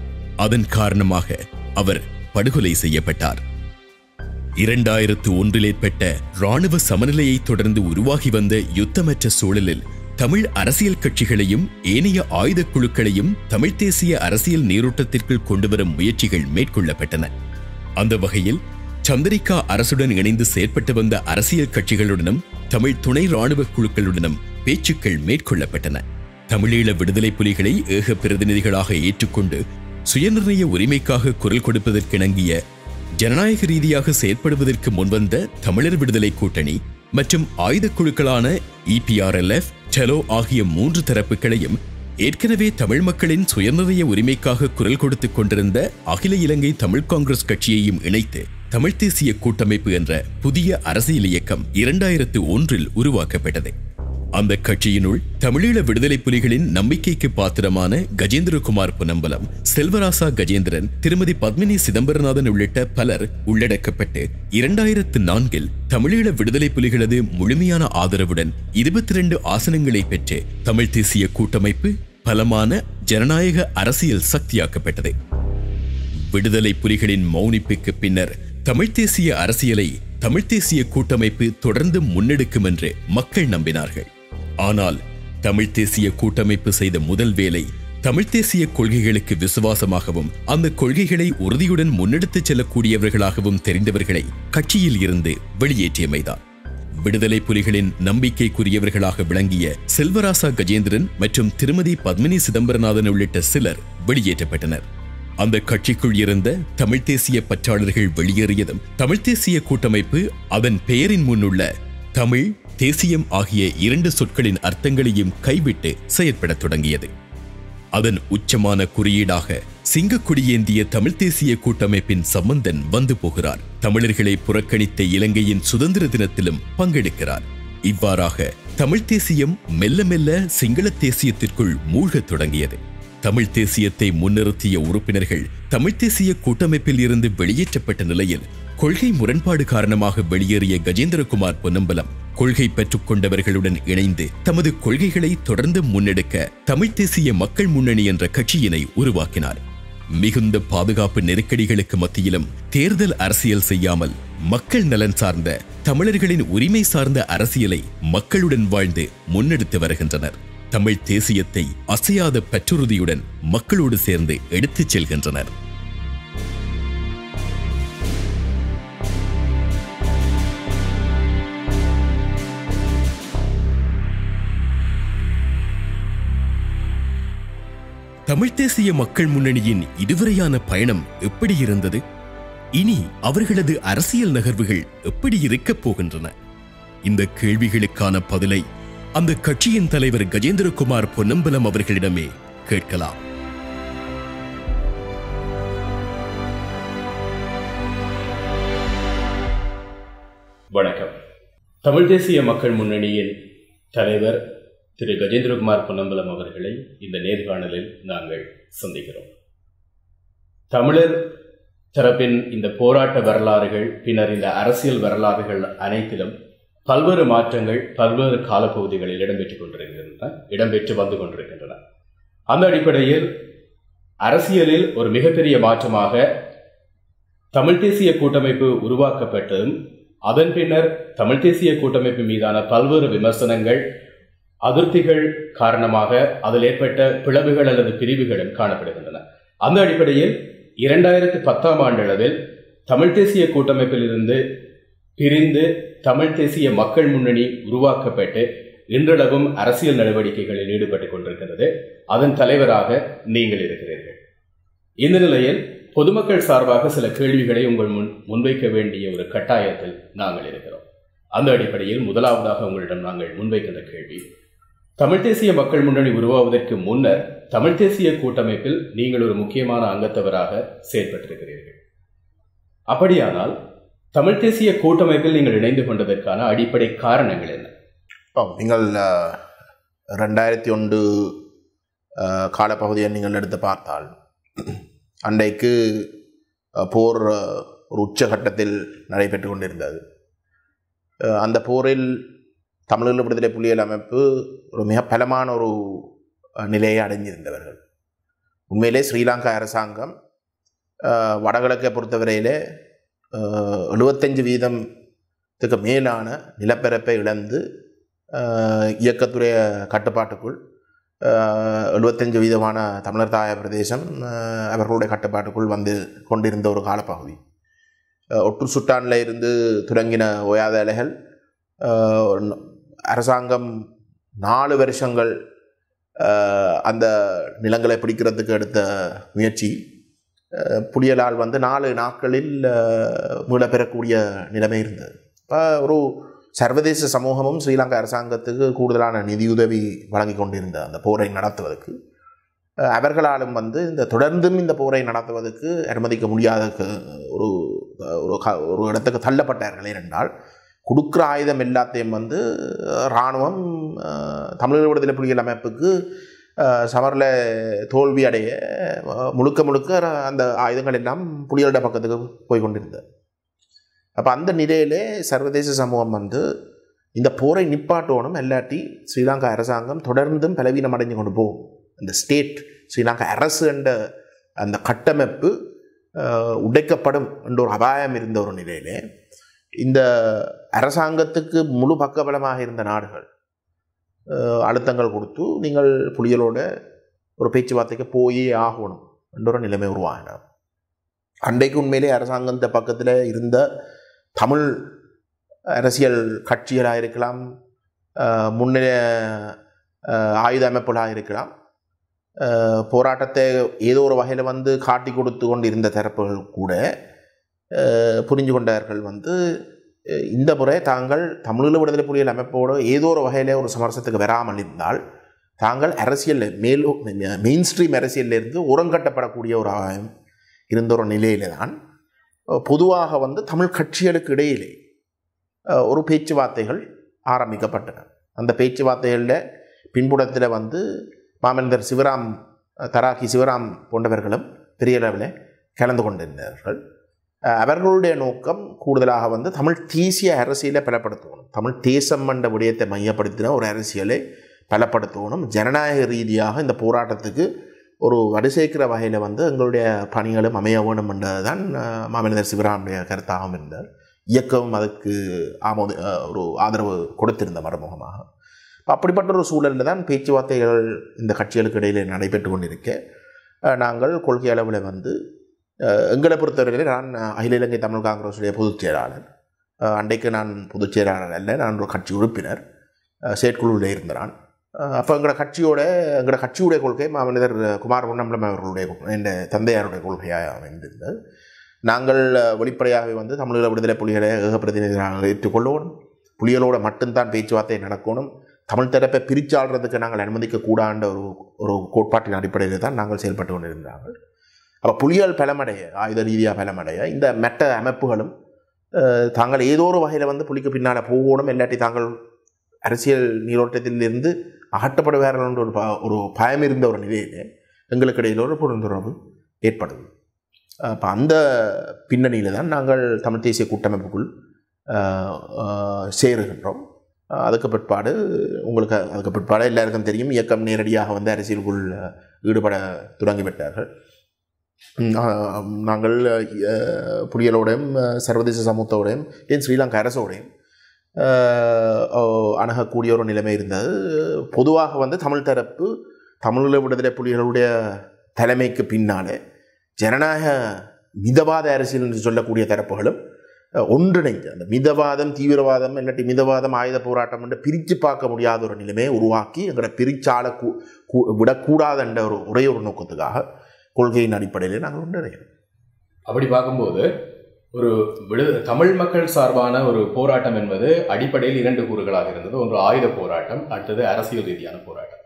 அதன் காரணமாக அவர் படுகொலை செய்யப்பட்டார். 2001 ஏற்பட்ட இராணுவ சமநிலையை தொடர்ந்து உருவாகி வந்த யுத்தமற்ற சூழலில் தமிழ் அரசியல் கட்சிகளையும் ஏனைய ஆயுத குழுக்களையும் தமிழ் தேசிய அரசியல் நீரோட்டத்திற்குள் கொண்டுவரும் முயற்சிகள் மேற்கொள்ளப்பட்டன. அந்த வகையில் சந்திரிகா அரசுடன் இணைந்து செயற்பட்டு வந்த அரசியல் கட்சிகளுடனும் தமிழ் துணை இராணுவ குழுக்களுடனும் பேச்சுக்கள் மேற்கொள்ளப்பட்டன. தமிழீழ விடுதலை புலிகளை ஏக பிரதிநிதிகளாக ஏற்றுக்கொண்டு சுயநிர்ணய உரிமைக்காக குரல் கொடுப்பதற்கிணங்கிய ஜனநாயக ரீதியாக செயற்படுவதற்கு முன்வந்த தமிழர் விடுதலை கூட்டணி மற்றும் ஆயுத குழுக்களான EPRLF, டெலோ ஆகிய 3 தரப்புகளையும் ஏற்கனவே தமிழ் மக்களின் சுயநிர்ணய உரிமைக்காக குரல் கொடுத்துக் கொண்டிருந்த அகில இலங்கை தமிழ் காங்கிரஸ் கட்சியையும் இணைத்து தமிழ் தேசிய கூட்டமைப்பு என்ற புதிய அரசியல் இயக்கம் 2001 உருவாக்கப்பட்டது. அந்த கட்சியினுள் தமிழீழ விடுதலை புலிகளின் நம்பிக்கைக்கு பாத்திரமான கஜேந்திரகுமார் பொன்னம்பலம், செல்வராசா கஜேந்திரன், திருமதி பத்மினி சிதம்பரநாதன் உள்ளிட்ட பலர் உள்ளடக்கப்பட்டு 2004 தமிழீழ விடுதலை புலிகளது முழுமையான ஆதரவுடன் 22 ஆசனங்களை பெற்று தமிழ் தேசிய கூட்டமைப்பு பலமான ஜனநாயக அரசியல் சக்தியாக்கப்பட்டது. விடுதலை புலிகளின் மௌனிப்புக்கு பின்னர் தமிழ் தேசிய அரசியலை தமிழ் தேசிய கூட்டமைப்பு தொடர்ந்து முன்னெடுக்கும் என்று மக்கள் நம்பினார்கள். ஆனால் தமிழ் தேசிய கூட்டமைப்பு செய்த முதல் வேலை தமிழ் தேசிய கொள்கைகளுக்கு விசுவாசமாகவும் அந்த கொள்கைகளை உறுதியுடன் முன்னெடுத்துச் செல்லக்கூடியவர்களாகவும் தெரிந்தவர்களை கட்சியில் இருந்து வெளியேற்றியமைதான். விடுதலை புலிகளின் நம்பிக்கைக்குரியவர்களாக விளங்கிய செல்வராசா கஜேந்திரன் மற்றும் திருமதி பத்மினி சிதம்பரநாதன் உள்ளிட்ட சிலர் வெளியேற்றப்பட்டனர். அந்த கட்சிக்குள் இருந்த தமிழ் தேசிய பற்றாளர்கள் வெளியேறியதும் தமிழ் தேசிய கூட்டமைப்பு அதன் பெயரின் முன்னுள்ள தமிழ், தேசியம் ஆகிய 2 சொற்களின் அர்த்தங்களையும் கைவிட்டு செயற்படத் தொடங்கியது. அதன் உச்சமான குறியீடாக சிங்கக்குடியேந்திய தமிழ் தேசிய கூட்டமைப்பின் சம்பந்தன் வந்து போகிறார். தமிழர்களை புறக்கணித்த இலங்கையின் சுதந்திர தினத்திலும் பங்கெடுக்கிறார். இவ்வாறாக தமிழ் தேசியம் மெல்ல மெல்ல சிங்கள தேசியத்திற்குள் மூழ்கத் தொடங்கியது. தமிழ் தேசியத்தை முன்னிறுத்திய உறுப்பினர்கள் தமிழ் தேசிய கூட்டமைப்பில் இருந்து வெளியேற்றப்பட்ட நிலையில் கொள்கை முரண்பாடு காரணமாக வெளியேறிய கஜேந்திரகுமார் பொன்னம்பலம் கொள்கை பெற்றுக் கொண்டவர்களுடன் இணைந்து தமது கொள்கைகளை தொடர்ந்து முன்னெடுக்க தமிழ் தேசிய மக்கள் முன்னணி என்ற கட்சியினை உருவாக்கினார். மிகுந்த பாதுகாப்பு நெருக்கடிகளுக்கு மத்தியிலும் தேர்தல் அரசியல் செய்யாமல் மக்கள் நலன் சார்ந்த தமிழர்களின் உரிமை சார்ந்த அரசியலை மக்களுடன் வாழ்ந்து முன்னெடுத்து வருகின்றனர். தமிழ் தேசியத்தை அசையாத பற்றுறுதியுடன் மக்களோடு சேர்ந்து எடுத்துச் செல்கின்றனர். தமிழ் தேசிய மக்கள் முன்னணியின் இதுவரையான பயணம் எப்படி இருந்தது? இனி அவர்களது அரசியல் நகர்வுகள் எப்படி இருக்கப் போகின்றன? இந்த கேள்விகளுக்கான பதிலை அந்த கட்சியின் தலைவர் கஜேந்திரகுமார் பொன்னம்பலம் அவர்களிடமே கேட்கலாம். வணக்கம். தமிழ் தேசிய மக்கள் முன்னணியின் தலைவர் திரு கஜேந்திரகுமார் பொன்னம்பலம் அவர்களை இந்த நேர்காணலில் நாங்கள் சந்திக்கிறோம். தமிழர் தரப்பின் இந்த போராட்ட வரலாறுகள், பின்னர் இந்த அரசியல் வரலாறுகள் அனைத்திலும் பல்வேறு மாற்றங்கள் பல்வேறு காலப்பகுதிகளில் இடம்பெற்று வந்து கொண்டிருக்கின்றன. அந்த அடிப்படையில் அரசியலில் ஒரு மிகப்பெரிய மாற்றமாக தமிழ் தேசிய கூட்டமைப்பு உருவாக்கப்பட்டதும், அதன் பின்னர் தமிழ் தேசிய கூட்டமைப்பு மீதான பல்வேறு விமர்சனங்கள், அதிருப்திகள் காரணமாக அதில் ஏற்பட்ட பிளவுகள் அல்லது பிரிவுகளும் காணப்படுகின்றன. அந்த அடிப்படையில் 2010ஆம் ஆண்டளவில் தமிழ் தேசிய கூட்டமைப்பில் இருந்து பிரிந்து தமிழ் தேசிய மக்கள் முன்னணி உருவாக்கப்பட்டு இன்றளவும் அரசியல் நடவடிக்கைகளில் ஈடுபட்டுக் கொண்டிருக்கிறது. அதன் தலைவராக நீங்கள் இருக்கிறீர்கள். இந்த நிலையில் பொதுமக்கள் சார்பாக சில கேள்விகளை உங்கள் முன்வைக்க வேண்டிய ஒரு கட்டாயத்தில் நாங்கள் இருக்கிறோம். அந்த அடிப்படையில் முதலாவதாக உங்களிடம் நாங்கள் முன்வைக்கின்ற கேள்வி, தமிழ் தேசிய மக்கள் முன்னணி உருவாவதற்கு முன்னர் தமிழ் தேசிய கூட்டமைப்பில் நீங்கள் ஒரு முக்கியமான அங்கத்தவராக செயற்பட்டிருக்கிறீர்கள். அப்படியானால் தமிழ் தேசிய கூட்டமைப்பில் நீங்கள் இணைந்து கொண்டதற்கான அடிப்படை காரணங்கள் என்ன? நீங்கள் 2001 காலப்பகுதியை நீங்கள் எடுத்து பார்த்தால் அன்றைக்கு போர் ஒரு உச்சகட்டத்தில் நடைபெற்று கொண்டிருந்தது. அந்த போரில் தமிழீழ விடுதலை புலிகள் அமைப்பு ஒரு மிக பலமான ஒரு நிலையை அடைஞ்சிருந்தவர்கள். உண்மையிலே ஸ்ரீலங்கா அரசாங்கம் வடகிழக்கை பொறுத்தவரையிலே 75% மேலான நிலப்பரப்பை இழந்து இயக்கத்துடைய கட்டுப்பாட்டுக்குள் 75% தமிழர் தாய பிரதேசம் அவர்களுடைய கட்டுப்பாட்டுக்குள் வந்து கொண்டிருந்த ஒரு காலப்பகுதி. ஒட்டு சுட்டானில் இருந்து தொடங்கின ஓயாத அலைகள் அரசாங்கம் 4 வருஷங்கள் அந்த நிலங்களை பிடிக்கிறதுக்கு எடுத்த முயற்சி புலிகளால் வந்து 4 நாட்களில் மீளப்பெறக்கூடிய நிலைமை இருந்தது. இப்போ ஒரு சர்வதேச சமூகமும் ஸ்ரீலங்கா அரசாங்கத்துக்கு கூடுதலான நிதியுதவி வழங்கி கொண்டிருந்த அந்த போரை நடத்துவதற்கு அவர்களாலும் வந்து தொடர்ந்தும் இந்த போரை நடத்துவதற்கு அனுமதிக்க முடியாத ஒரு இடத்துக்கு தள்ளப்பட்டார்கள். ஏனென்றால் கொடுக்குற ஆயுதம் எல்லாத்தையும் வந்து இராணுவம் தமிழீழ விடுதலை புலிகள் அமைப்புக்கு சமரில் தோல்வி அடைய முழுக்க அந்த ஆயுதங்கள் எல்லாம் புலிகளோட பக்கத்துக்கு போய் கொண்டிருந்தது. அப்போ அந்த நிலையிலே சர்வதேச சமூகம் வந்து இந்த போரை நிப்பாட்டோனும், இல்லாட்டி ஸ்ரீலங்கா அரசாங்கம் தொடர்ந்தும் பலவீனம் அடைஞ்சு கொண்டு போகும். இந்த ஸ்டேட் ஸ்ரீலங்கா அரசு என்ற அந்த கட்டமைப்பு உடைக்கப்படும் என்ற ஒரு அபாயம் இருந்த ஒரு நிலையிலே இந்த அரசாங்கத்துக்கு முழு பக்கபலமாக இருந்த நாடுகள் அழுத்தங்கள் கொடுத்து நீங்கள் புலிகளோட ஒரு பேச்சுவார்த்தைக்கு போயே ஆகணும் என்ற ஒரு நிலைமை உருவாகின. அன்றைக்கு உண்மையிலே அரசாங்கத்த பக்கத்தில் இருந்த தமிழ் அரசியல் கட்சிகளாக இருக்கலாம், முன்னிலை ஆயுத அமைப்புகளாக இருக்கலாம், போராட்டத்தை ஏதோ ஒரு வகையில் வந்து காட்டி கொடுத்து கொண்டு இருந்த தரப்புகள் கூட புரிஞ்சு கொண்டார்கள் வந்து இந்த முறை தாங்கள் தமிழீழ விடுதலை புலிகள் அமைப்போடு ஏதோ ஒரு வகையில் ஒரு சமரசத்துக்கு வராமல் இருந்தால் தாங்கள் அரசியலில் மெயின் ஸ்ட்ரீம் அரசியலிருந்து உரங்கட்டப்படக்கூடிய ஒரு இருந்த ஒரு நிலையில தான் பொதுவாக வந்து தமிழ் கட்சிகளுக்கு இடையிலே ஒரு பேச்சுவார்த்தைகள் ஆரம்பிக்கப்பட்டன. அந்த பேச்சுவார்த்தைகளில் பின்புலத்தில் வந்து மாமனிதர் சிவராம், தராக்கி சிவராம் போன்றவர்களும் பெரிய அளவில் கலந்து கொண்டிருந்தார்கள். அவர்களுடைய நோக்கம் கூடுதலாக வந்து தமிழ் தேசிய அரசியலை பலப்படுத்தணும், தமிழ் தேசம் என்ற விடயத்தை மையப்படுத்தின ஒரு அரசியலை பலப்படுத்தணும், ஜனநாயக ரீதியாக இந்த போராட்டத்துக்கு ஒரு வடிசேர்க்கிற வகையில் வந்து எங்களுடைய பணிகளும் அமைய வேணும் என்றதுதான் மாமனிதர் சிவராமுடைய கருத்தாகவும் இருந்தார். இயக்கமும் அதுக்கு ஒரு ஆதரவு கொடுத்திருந்த மறைமுகமாக. அப்படிப்பட்ட ஒரு சூழலில் தான் பேச்சுவார்த்தைகள் இந்த கட்சிகளுக்கு இடையில் நடைபெற்று கொண்டிருக்க நாங்கள் கொள்கை அளவில் வந்து எங்களை பொறுத்தவரையில் நான் அகில இலங்கை தமிழ் காங்கிரஸுடைய பொதுச் செயலாளர். அன்றைக்கு நான் பொதுச் செயலாளர் அல்ல, நான் ஒரு கட்சி உறுப்பினர், செயற்குழுவில் இருந்தேன். அப்போ எங்களோட கட்சியுடைய கொள்கை மாமனிதர் குமார் பொன்னம்பலம் அவர்களுடைய என் தந்தையாருடைய கொள்கையாக அமைந்திருந்தது. நாங்கள் வெளிப்படையாகவே வந்து தமிழீழ விடுதலை புலிகளை ஏகப்பிரதிநிதியாக ஏற்றுக்கொள்ளணும், புலிகளோடு மட்டும்தான் பேச்சுவார்த்தை நடக்கணும், தமிழ் தரப்பை பிரிச்சாடுறதுக்கு நாங்கள் அனுமதிக்கக்கூடாத ஒரு கோட்பாட்டின் அடிப்படையில் தான் நாங்கள் செயல்பட்டு கொண்டிருந்தார்கள். அப்போ புலிகள் பலமடைய, ஆயுத ரீதியாக பலமடைய, இந்த மற்ற அமைப்புகளும் தாங்கள் ஏதோ ஒரு வகையில் வந்து புலிக்கு பின்னால் போகணும், இல்லாட்டி தாங்கள் அரசியல் நீரோட்டத்திலிருந்து அகற்றப்படுவார்கள் என்ற ஒரு பயம் இருந்த ஒரு நிலையிலே எங்களுக்கு இடையில் ஒரு புரிந்துணர்வு ஏற்படுது. அப்போ அந்த பின்னணியில் தான் நாங்கள் தமிழ் தேசிய கூட்டமைப்புக்குள் சேருகின்றோம். அதுக்கு பிற்பாடு எல்லாருக்கும் தெரியும், இயக்கம் நேரடியாக வந்து அரசியலுக்குள் ஈடுபட தொடங்கிவிட்டார்கள். நாங்கள் புலிகளோடையும் சர்வதேச சமூகத்தோடையும் ஏன் ஸ்ரீலங்கா அரசோடையும் அணுகக்கூடிய ஒரு நிலைமை இருந்தது. பொதுவாக வந்து தமிழ் தரப்பு தமிழீழ விடுதலை புலிகளுடைய தலைமைக்கு பின்னாலே ஜனநாயக மிதவாத அரசியல் என்று சொல்லக்கூடிய தரப்புகளும் ஒன்றிணைந்து அந்த மிதவாதம், தீவிரவாதம், இல்லாட்டி மிதவாதம், ஆயுத போராட்டம் என்று பிரித்து பார்க்க முடியாத ஒரு நிலைமையை உருவாக்கி எங்களை பிரிச்சால விடக்கூடாது என்ற ஒரே ஒரு நோக்கத்துக்காக கொள்கையின் அடிப்படையில் நாங்கள் ஒன்றிணைகிறோம். அப்படி பார்க்கும்போது ஒரு தமிழ் மக்கள் சார்பான ஒரு போராட்டம் என்பது அடிப்படையில் 2 கூறுகளாக இருந்தது. ஒன்று ஆயுத போராட்டம், அடுத்தது அரசியல் ரீதியான போராட்டம்.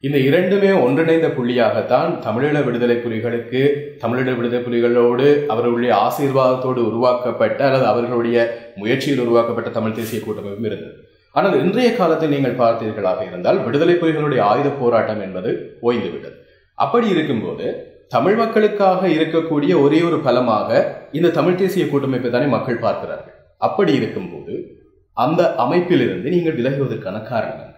இந்த இரண்டுமே ஒன்றிணைந்த புள்ளியாகத்தான் தமிழீழ விடுதலை புலிகளுக்கு, தமிழீழ விடுதலை புலிகளோடு அவர்களுடைய ஆசீர்வாதத்தோடு உருவாக்கப்பட்ட அல்லது அவர்களுடைய முயற்சியில் உருவாக்கப்பட்ட தமிழ் தேசிய கூட்டமைப்பும் இருந்தது. ஆனால் இன்றைய காலத்தில் நீங்கள் பார்த்தீர்களாக இருந்தால் விடுதலை புலிகளுடைய ஆயுத போராட்டம் என்பது ஓய்ந்துவிட்டது. அப்படி இருக்கும்போது தமிழ் மக்களுக்காக இருக்கக்கூடிய ஒரே ஒரு பலமாக இந்த தமிழ் தேசிய கூட்டமைப்பை தானே மக்கள் பார்க்கிறார்கள். அப்படி இருக்கும்போது அந்த அமைப்பிலிருந்து நீங்கள் விலகுவதற்கான காரணம் என்ன?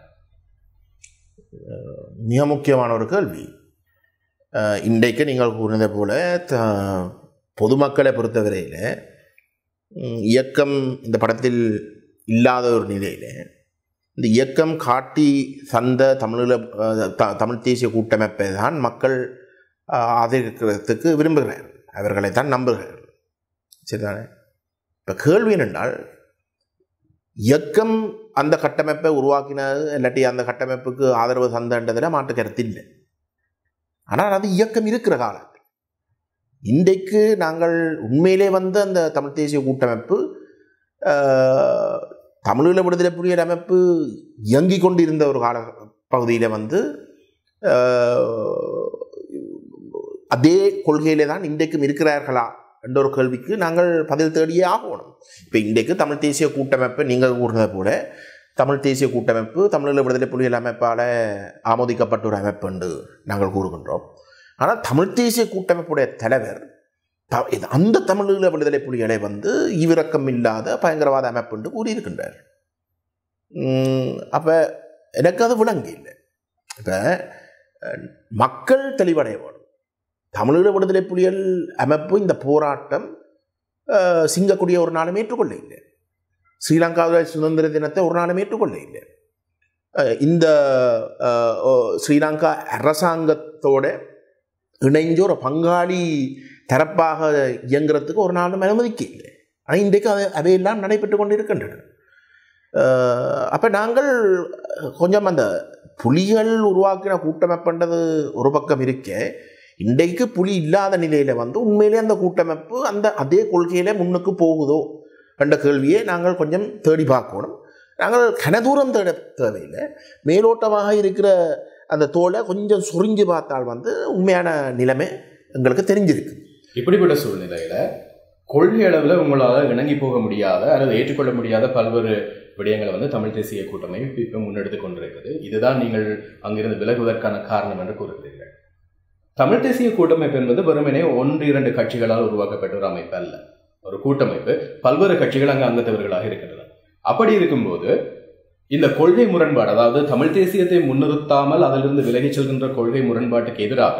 மிக முக்கியமான ஒரு கேள்வி. இன்றைக்கு நீங்கள் கூறினதை போல பொதுமக்களை பொறுத்தவரையில் இயக்கம் இந்த படத்தில் இல்லாத ஒரு நிலையில் இந்த இயக்கம் காட்டி தந்த தமிழ் தேசிய கூட்டமைப்பை தான் மக்கள் ஆதரிக்கிறதுக்கு விரும்புகிறார்கள், அவர்களை தான் நம்புகிறார்கள். சரிதானே? இப்போ கேள்வி என்னென்றால், இயக்கம் அந்த கட்டமைப்பை உருவாக்கினது இல்லாட்டி அந்த கட்டமைப்புக்கு ஆதரவு தந்தன்றதில் மாற்று கருத்து இல்லை. ஆனால் அது இயக்கம் இருக்கிற காலத்தில் இன்றைக்கு நாங்கள் உண்மையிலே வந்து அந்த தமிழ் தேசிய கூட்டமைப்பு தமிழீழ விடுதலை புலிகள் அமைப்பு இயங்கிக் கொண்டிருந்த ஒரு கால பகுதியில் வந்து அதே கொள்கையிலே தான் இன்றைக்கும் இருக்கிறார்களா என்ற ஒரு கேள்விக்கு நாங்கள் பதில் தேடியே ஆகணும். இப்போ இன்றைக்கு தமிழ் தேசிய கூட்டமைப்பு நீங்கள் கூறினது போல தமிழ் தேசிய கூட்டமைப்பு தமிழீழ விடுதலை புலிகள் அமைப்பால் ஆமோதிக்கப்பட்ட ஒரு அமைப்பு என்று நாங்கள் கூறுகின்றோம். ஆனால் தமிழ் தேசிய கூட்டமைப்புடைய தலைவர் அந்த தமிழீழ விடுதலை புலிகளை வந்து ஈவிரக்கம் இல்லாத பயங்கரவாத அமைப்பு என்று கூறியிருக்கின்றார். அப்போ எனக்கு அது விளங்கி இல்லை. இப்போ மக்கள் தெளிவடைய வேணும். தமிழீழ விடுதலை புலிகள் அமைப்பு இந்த போராட்டம் சிங்கக்கூடிய ஒரு நாளும் ஏற்றுக்கொள்ள இல்லை, ஸ்ரீலங்காவில் சுதந்திர தினத்தை ஒரு நாளும் ஏற்றுக்கொள்ள இல்லை. இந்த ஸ்ரீலங்கா அரசாங்கத்தோட இணைஞ்ச ஒரு பங்காளி தரப்பாக இயங்குறதுக்கு ஒரு நாளும் அனுமதிக்க இல்லை. ஆனால் இன்றைக்கு அவையெல்லாம் நடைபெற்று கொண்டு இருக்கின்றன. அப்போ நாங்கள் கொஞ்சம் அந்த புலிகள் உருவாக்கின கூட்டமைப்புன்றது ஒரு பக்கம் இருக்க, இன்றைக்கு புலி இல்லாத நிலையில் உண்மையிலே அந்த கூட்டமைப்பு அதே கொள்கையில் முன்னுக்கு போகுதோ என்ற கேள்வியை நாங்கள் கொஞ்சம் தேடி பார்க்கணும். நாங்கள் கனதூரம் தேட தேவையில்லை, மேலோட்டமாக இருக்கிற அந்த தோலை கொஞ்சம் சுரிஞ்சு பார்த்தால் உண்மையான நிலைமை எங்களுக்கு தெரிஞ்சிருக்கு. இப்படிப்பட்ட சூழ்நிலையில் கொள்கை அளவில் உங்களால் இணங்கி போக முடியாத அல்லது ஏற்றுக்கொள்ள முடியாத பல்வேறு விடயங்களை தமிழ் தேசிய கூட்டமைப்பு இப்போ முன்னெடுத்து கொண்டிருக்கிறது. இதுதான் நீங்கள் அங்கிருந்து விலகுவதற்கான காரணம் என்று கூறுகிறீர்கள். தமிழ் தேசிய கூட்டமைப்பு என்பது வெறுமனே 1-2 கட்சிகளால் உருவாக்கப்பட்ட ஒரு அமைப்பு அல்ல, ஒரு கூட்டமைப்பு. பல்வேறு கட்சிகள் அங்கு அங்கத்தவர்களாக இருக்கின்றன. அப்படி இருக்கும்போது இந்த கொள்கை முரண்பாடு, அதாவது தமிழ் தேசியத்தை முன்னிறுத்தாமல் அதிலிருந்து விலகிச் செல்கின்ற கொள்கை முரண்பாட்டுக்கு எதிராக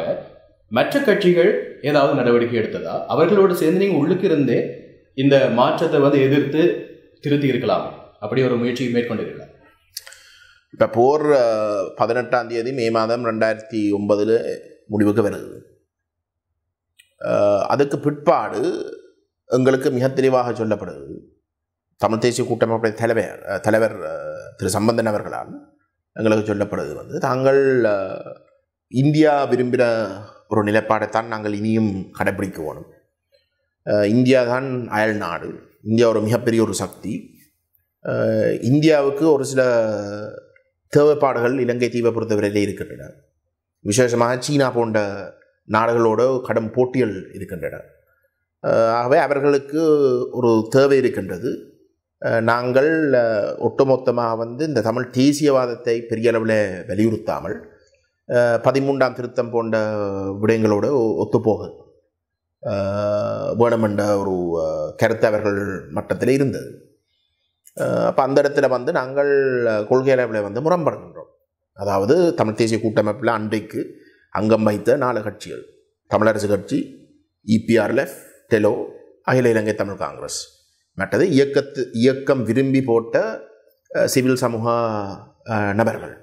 மற்ற கட்சிகள் ஏதாவது நடவடிக்கை எடுத்ததா? அவர்களோடு சேர்ந்து நீங்கள் உள்ளுக்கு இருந்தே இந்த மாற்றத்தை எதிர்த்து திருத்தி இருக்கலாமே, அப்படி ஒரு முயற்சியை மேற்கொண்டிருக்கலாம். இப்போ போர் 18ஆம் தேதி மே மாதம் 2009 முடிவுக்கு வருது. அதுக்கு பிற்பாடு எங்களுக்கு மிக தெளிவாக சொல்லப்படுது, தமிழ் தேசிய கூட்டமைப்புடைய தலைவர் திரு சம்பந்தன் அவர்களால் எங்களுக்கு சொல்லப்படுது தாங்கள் இந்தியா விரும்பின ஒரு நிலைப்பாடைத்தான் நாங்கள் இனியும் கடைபிடிக்க வேணும். இந்தியா தான் அயல் நாடு, இந்தியா ஒரு மிகப்பெரிய ஒரு சக்தி. இந்தியாவுக்கு ஒரு சில தேவைப்பாடுகள் இலங்கை தீவை பொறுத்தவரையிலே இருக்கின்றன. விசேஷமாக சீனா போன்ற நாடுகளோடு கடும் போட்டிகள் இருக்கின்றன. ஆகவே அவர்களுக்கு ஒரு தேவை இருக்கின்றது. நாங்கள் ஒட்டுமொத்தமாக இந்த தமிழ் தேசியவாதத்தை பெரிய அளவில் வலியுறுத்தாமல் 13ஆம் திருத்தம் போன்ற விடயங்களோடு ஒத்துப்போக வேணுமென்ற ஒரு கருத்து அவர்கள் மட்டத்தில் இருந்தது. அப்போ அந்த இடத்துல நாங்கள் கொள்கை அளவில் முரண்படுகின்றோம். அதாவது தமிழ் தேசிய கூட்டமைப்பில் அன்றைக்கு அங்கம் வைத்த 4 கட்சிகள், தமிழரசு கட்சி, EPRLF, டெலோ, அகில இலங்கை தமிழ் காங்கிரஸ், மற்றது இயக்கம் விரும்பி போட்ட சிவில் சமூக நபர்கள்.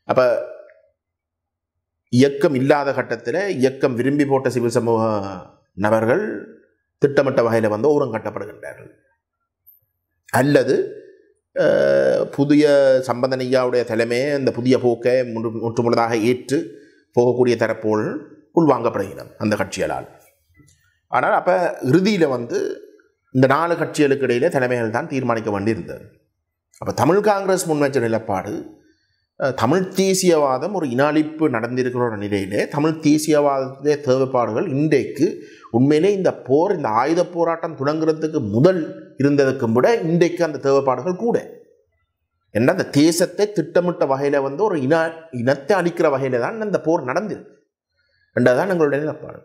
அப்போ இயக்கம் இல்லாத கட்டத்தில் இயக்கம் விரும்பி போட்ட சிவில் சமூக நபர்கள் திட்டமிட்ட வகையில் ஓரங்கட்டப்படுகின்றார்கள். அல்லது புதிய சம்பந்தன் ஐயாவுடைய தலைமையை அந்த புதிய போக்கை முற்றுமுழுதாக ஏற்று போகக்கூடிய தரப்போல் உள்வாங்கப்படுகிறார் அந்த கட்சிகளால். ஆனால் அப்போ இறுதியில் இந்த 4 கட்சிகளுக்கு இடையிலே தலைமைகள் தான் தீர்மானிக்க வேண்டியிருந்தது. அப்போ தமிழ் காங்கிரஸ் முன்வச்ச நிலைப்பாடு, தமிழ் தேசியவாதம் ஒரு இனாளிப்பு நடந்திருக்கிற ஒரு நிலையிலே தமிழ் தேசியவாதத்திலே தேவைப்பாடுகள் இன்றைக்கு உண்மையிலே இந்த போர், இந்த ஆயுத போராட்டம் தொடங்குறதுக்கு முதல் இருந்ததுக்கும் விட இன்றைக்கு அந்த தேவைப்பாடுகள் கூட. ஏன்னா அந்த தேசத்தை திட்டமிட்ட வகையில் ஒரு இனத்தை அழிக்கிற வகையில் தான் அந்த போர் நடந்திருக்கு என்றதான் எங்களுடைய நிலைப்பாடு.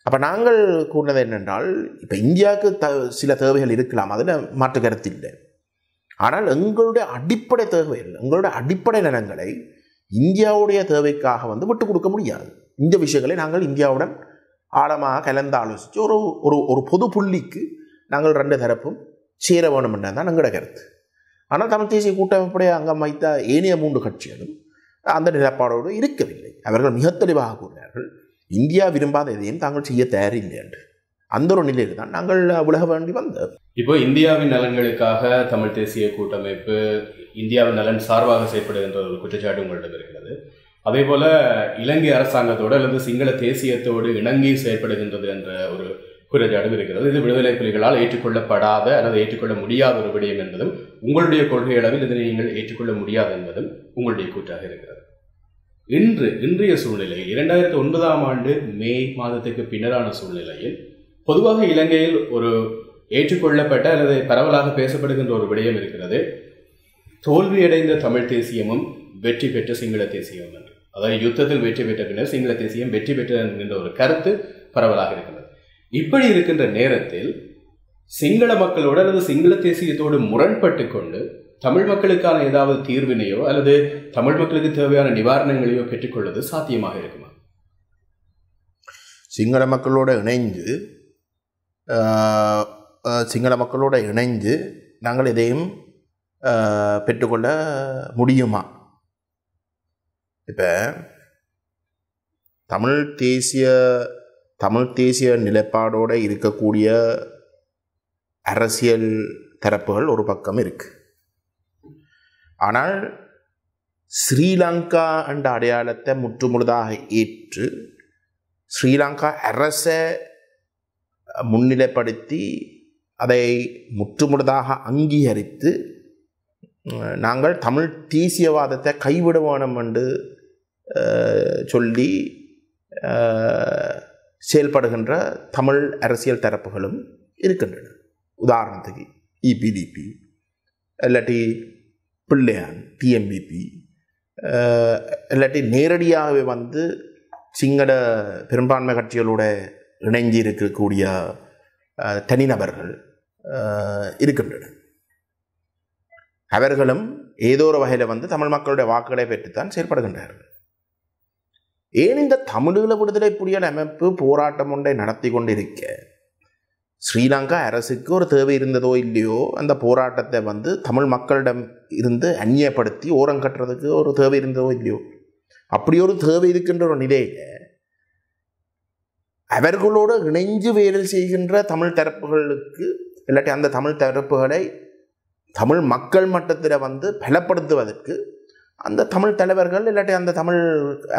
அப்போ நாங்கள் கூறினது என்னென்றால், இப்போ இந்தியாவுக்கு சில தேவைகள் இருக்கலாம், அதில் மாற்று கருத்து இல்லை. ஆனால் எங்களுடைய அடிப்படை தேவைகள், எங்களுடைய அடிப்படை நலன்களை இந்தியாவுடைய தேவைக்காக விட்டு கொடுக்க முடியாது. இந்த விஷயங்களை நாங்கள் இந்தியாவுடன் ஆழமாக கலந்து ஆலோசித்து ஒரு பொது புள்ளிக்கு நாங்கள் 2 தரப்பும் சேர வேணும் என்றதான் எங்களுடைய கருத்து. ஆனால் தமிழ் தேசிய கூட்டமைப்புடைய அங்கம் வைத்த ஏனைய 3 கட்சிகளும் அந்த நிலைப்பாடோடு இருக்கவில்லை. அவர்கள் மிக தெளிவாக கூறினார்கள், இந்தியா விரும்பாத எதையும் தாங்கள் செய்ய தயாரில்லை என்று. அந்த ஒரு நிலையில் தான் நாங்கள் உலக வேண்டி வந்தோம். இப்போ இந்தியாவின் நலன்களுக்காக தமிழ் தேசிய கூட்டமைப்பு இந்தியாவின் நலன் சார்பாக செயல்படுகின்ற ஒரு குற்றச்சாட்டு உங்களிடம் இருக்கிறது. அதே போல இலங்கை அரசாங்கத்தோடு அல்லது சிங்கள தேசியத்தோடு இணங்கி செயல்படுகின்றது என்ற ஒரு குற்றச்சாட்டு இருக்கிறது. இது விடுதலை புலிகளால் ஏற்றுக்கொள்ளப்படாத அல்லது ஏற்றுக்கொள்ள முடியாத ஒரு விடயம் என்பதும் உங்களுடைய கொள்கை அளவில் இதனை நீங்கள் ஏற்றுக்கொள்ள முடியாது என்பதும் உங்களுடைய கூற்றாக இருக்கிறது. இன்றைய சூழ்நிலையில் 2009ஆம் ஆண்டு மே மாதத்துக்கு பின்னரான சூழ்நிலையில் பொதுவாக இலங்கையில் ஒரு ஏற்றுக்கொள்ளப்பட்ட அல்லது பரவலாக பேசப்படுகின்ற ஒரு விடயம் இருக்கிறது, தோல்வியடைந்த தமிழ் தேசியமும் வெற்றி பெற்ற சிங்கள தேசியம் என்று. அதாவது யுத்தத்தில் வெற்றி பெற்ற பின்னர் சிங்கள தேசியம் வெற்றி பெற்ற என்கின்ற ஒரு கருத்து பரவலாக இருக்கிறது. இப்படி இருக்கின்ற நேரத்தில் சிங்கள மக்களோடு அல்லது சிங்கள தேசியத்தோடு முரண்பட்டு கொண்டு தமிழ் மக்களுக்கான ஏதாவது தீர்வினையோ அல்லது தமிழ் மக்களுக்கு தேவையான நிவாரணங்களையோ பெற்றுக்கொள்வது சாத்தியமாக இருக்குமா? சிங்கள மக்களோடு இணைந்து நாங்கள் எதையும் பெற்றுக்கொள்ள முடியுமா? இப்போ தமிழ் தேசிய நிலைப்பாடோடு இருக்கக்கூடிய அரசியல் தரப்புகள் ஒரு பக்கம் இருக்கு. ஆனால் ஸ்ரீலங்கா என்ற அடையாளத்தை முற்றுமுழுதாக ஏற்று ஸ்ரீலங்கா அரசை முன்னிலைப்படுத்தி அதை முற்றுமுழுதாக அங்கீகரித்து நாங்கள் தமிழ் தேசியவாதத்தை கைவிட வேணும் என்று சொல்லி செயல்படுகின்ற தமிழ் அரசியல் தரப்புகளும் இருக்கின்றன. உதாரணத்துக்கு இபிடிபி இல்லாட்டி பிள்ளையான் டிஎம்பிபி இல்லாட்டி நேரடியாகவே வந்து சிங்கள பெரும்பான்மை கட்சிகளோட இணைஞ்சி இருக்கக்கூடிய தனிநபர்கள் இருக்கின்றனர். அவர்களும் ஏதோ ஒரு வகையில் வந்து தமிழ் மக்களுடைய வாக்குகளை பெற்றுத்தான் செயல்படுகின்றார்கள். ஏன் இந்த தமிழீழ விடுதலை புலிகள் அமைப்பு போராட்டம் ஒன்றை நடத்தி கொண்டிருக்க ஸ்ரீலங்கா அரசுக்கு ஒரு தேவை இருந்ததோ இல்லையோ அந்த போராட்டத்தை வந்து தமிழ் மக்களிடம் இருந்து அந்நியப்படுத்தி ஓரங்கட்டுறதுக்கு ஒரு தேவை இருந்ததோ இல்லையோ, அப்படி ஒரு தேவை இருக்கின்ற ஒரு நிலையில் அவர்களோடு இணைஞ்சு வேலை செய்கின்ற தமிழ் தரப்புகளுக்கு இல்லாட்டி அந்த தமிழ் தரப்புகளை தமிழ் மக்கள் மட்டத்தில் வந்து பலப்படுத்துவதற்கு அந்த தமிழ் தலைவர்கள் இல்லாட்டி அந்த தமிழ்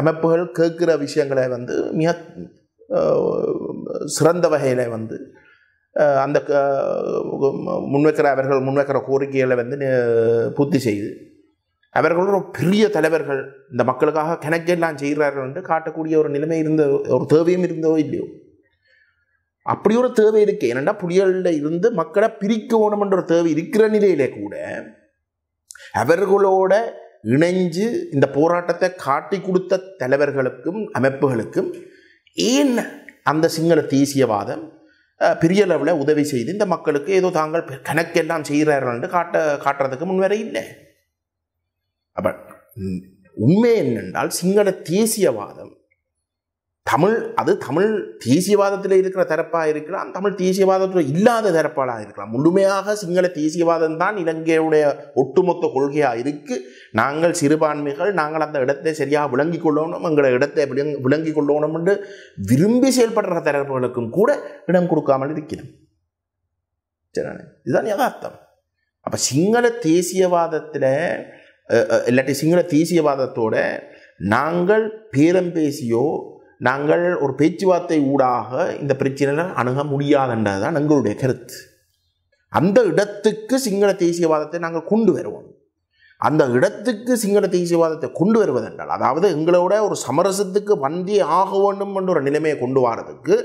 அமைப்புகள் கேட்குற விஷயங்களை வந்து மிக சிறந்த வகையில் வந்து அந்த அவர்கள் முன்வைக்கிற கோரிக்கைகளை வந்து பூர்த்தி செய்து அவர்களோட பெரிய தலைவர்கள் இந்த மக்களுக்காக கணக்கெல்லாம் செய்கிறார்கள் என்று காட்டக்கூடிய ஒரு நிலைமை இருந்த ஒரு தேவையும் இருந்தோ இல்லையோ. அப்படி ஒரு தேவை இருக்கு. ஏனென்றால் புலிகளில் இருந்து மக்களை பிரிக்க வேணுமென்ற ஒரு தேவை இருக்கிற நிலையிலே கூட அவர்களோட இணைஞ்சு இந்த போராட்டத்தை காட்டி கொடுத்த தலைவர்களுக்கும் அமைப்புகளுக்கும் ஏன் அந்த சிங்கள தேசியவாதம் பெரிய அளவில் உதவி செய்து இந்த மக்களுக்கு ஏதோ தாங்கள் கணக்கெல்லாம் செய்கிறார்கள் என்று காட்டுறதுக்கு முன்வரை இல்லை. அப்போ உண்மை என்னென்றால் சிங்கள தேசியவாதம் தமிழ் தேசியவாதத்தில் இருக்கிற தரப்பாக இருக்கலாம், தமிழ் தேசியவாதத்தில் இல்லாத தரப்பாளாக இருக்கலாம். முழுமையாக சிங்கள தேசியவாதம் தான் இலங்கையுடைய ஒட்டுமொத்த கொள்கையாக இருக்கு. நாங்கள் சிறுபான்மைகள், நாங்கள் அந்த இடத்தை சரியாக விளங்கி கொள்ளணும், எங்களை இடத்தை விளங்கி கொள்ளணும் என்று விரும்பி செயல்படுற தரப்புகளுக்கும் கூட இடம் கொடுக்காமல் இருக்கிறோம். சரிதானே? இதுதான் யதார்த்தம். அப்போ சிங்கள தேசியவாதத்தில் இல்லாட்டி சிங்கள தேசியவாதத்தோட நாங்கள் பேரம் பேசியோ நாங்கள் ஒரு பேச்சுவார்த்தை ஊடாக இந்த பிரச்சனையை அணுக முடியாதுன்றது தான் எங்களுடைய கருத்து. அந்த இடத்துக்கு சிங்கள தேசியவாதத்தை நாங்கள் கொண்டு வருவோம். அந்த இடத்துக்கு சிங்கள தேசியவாதத்தை கொண்டு வருவதென்றால், அதாவது எங்களோட ஒரு சமரசத்துக்கு வந்தே ஆக வேண்டும் என்ற ஒரு நிலைமையை கொண்டு வரதுக்கு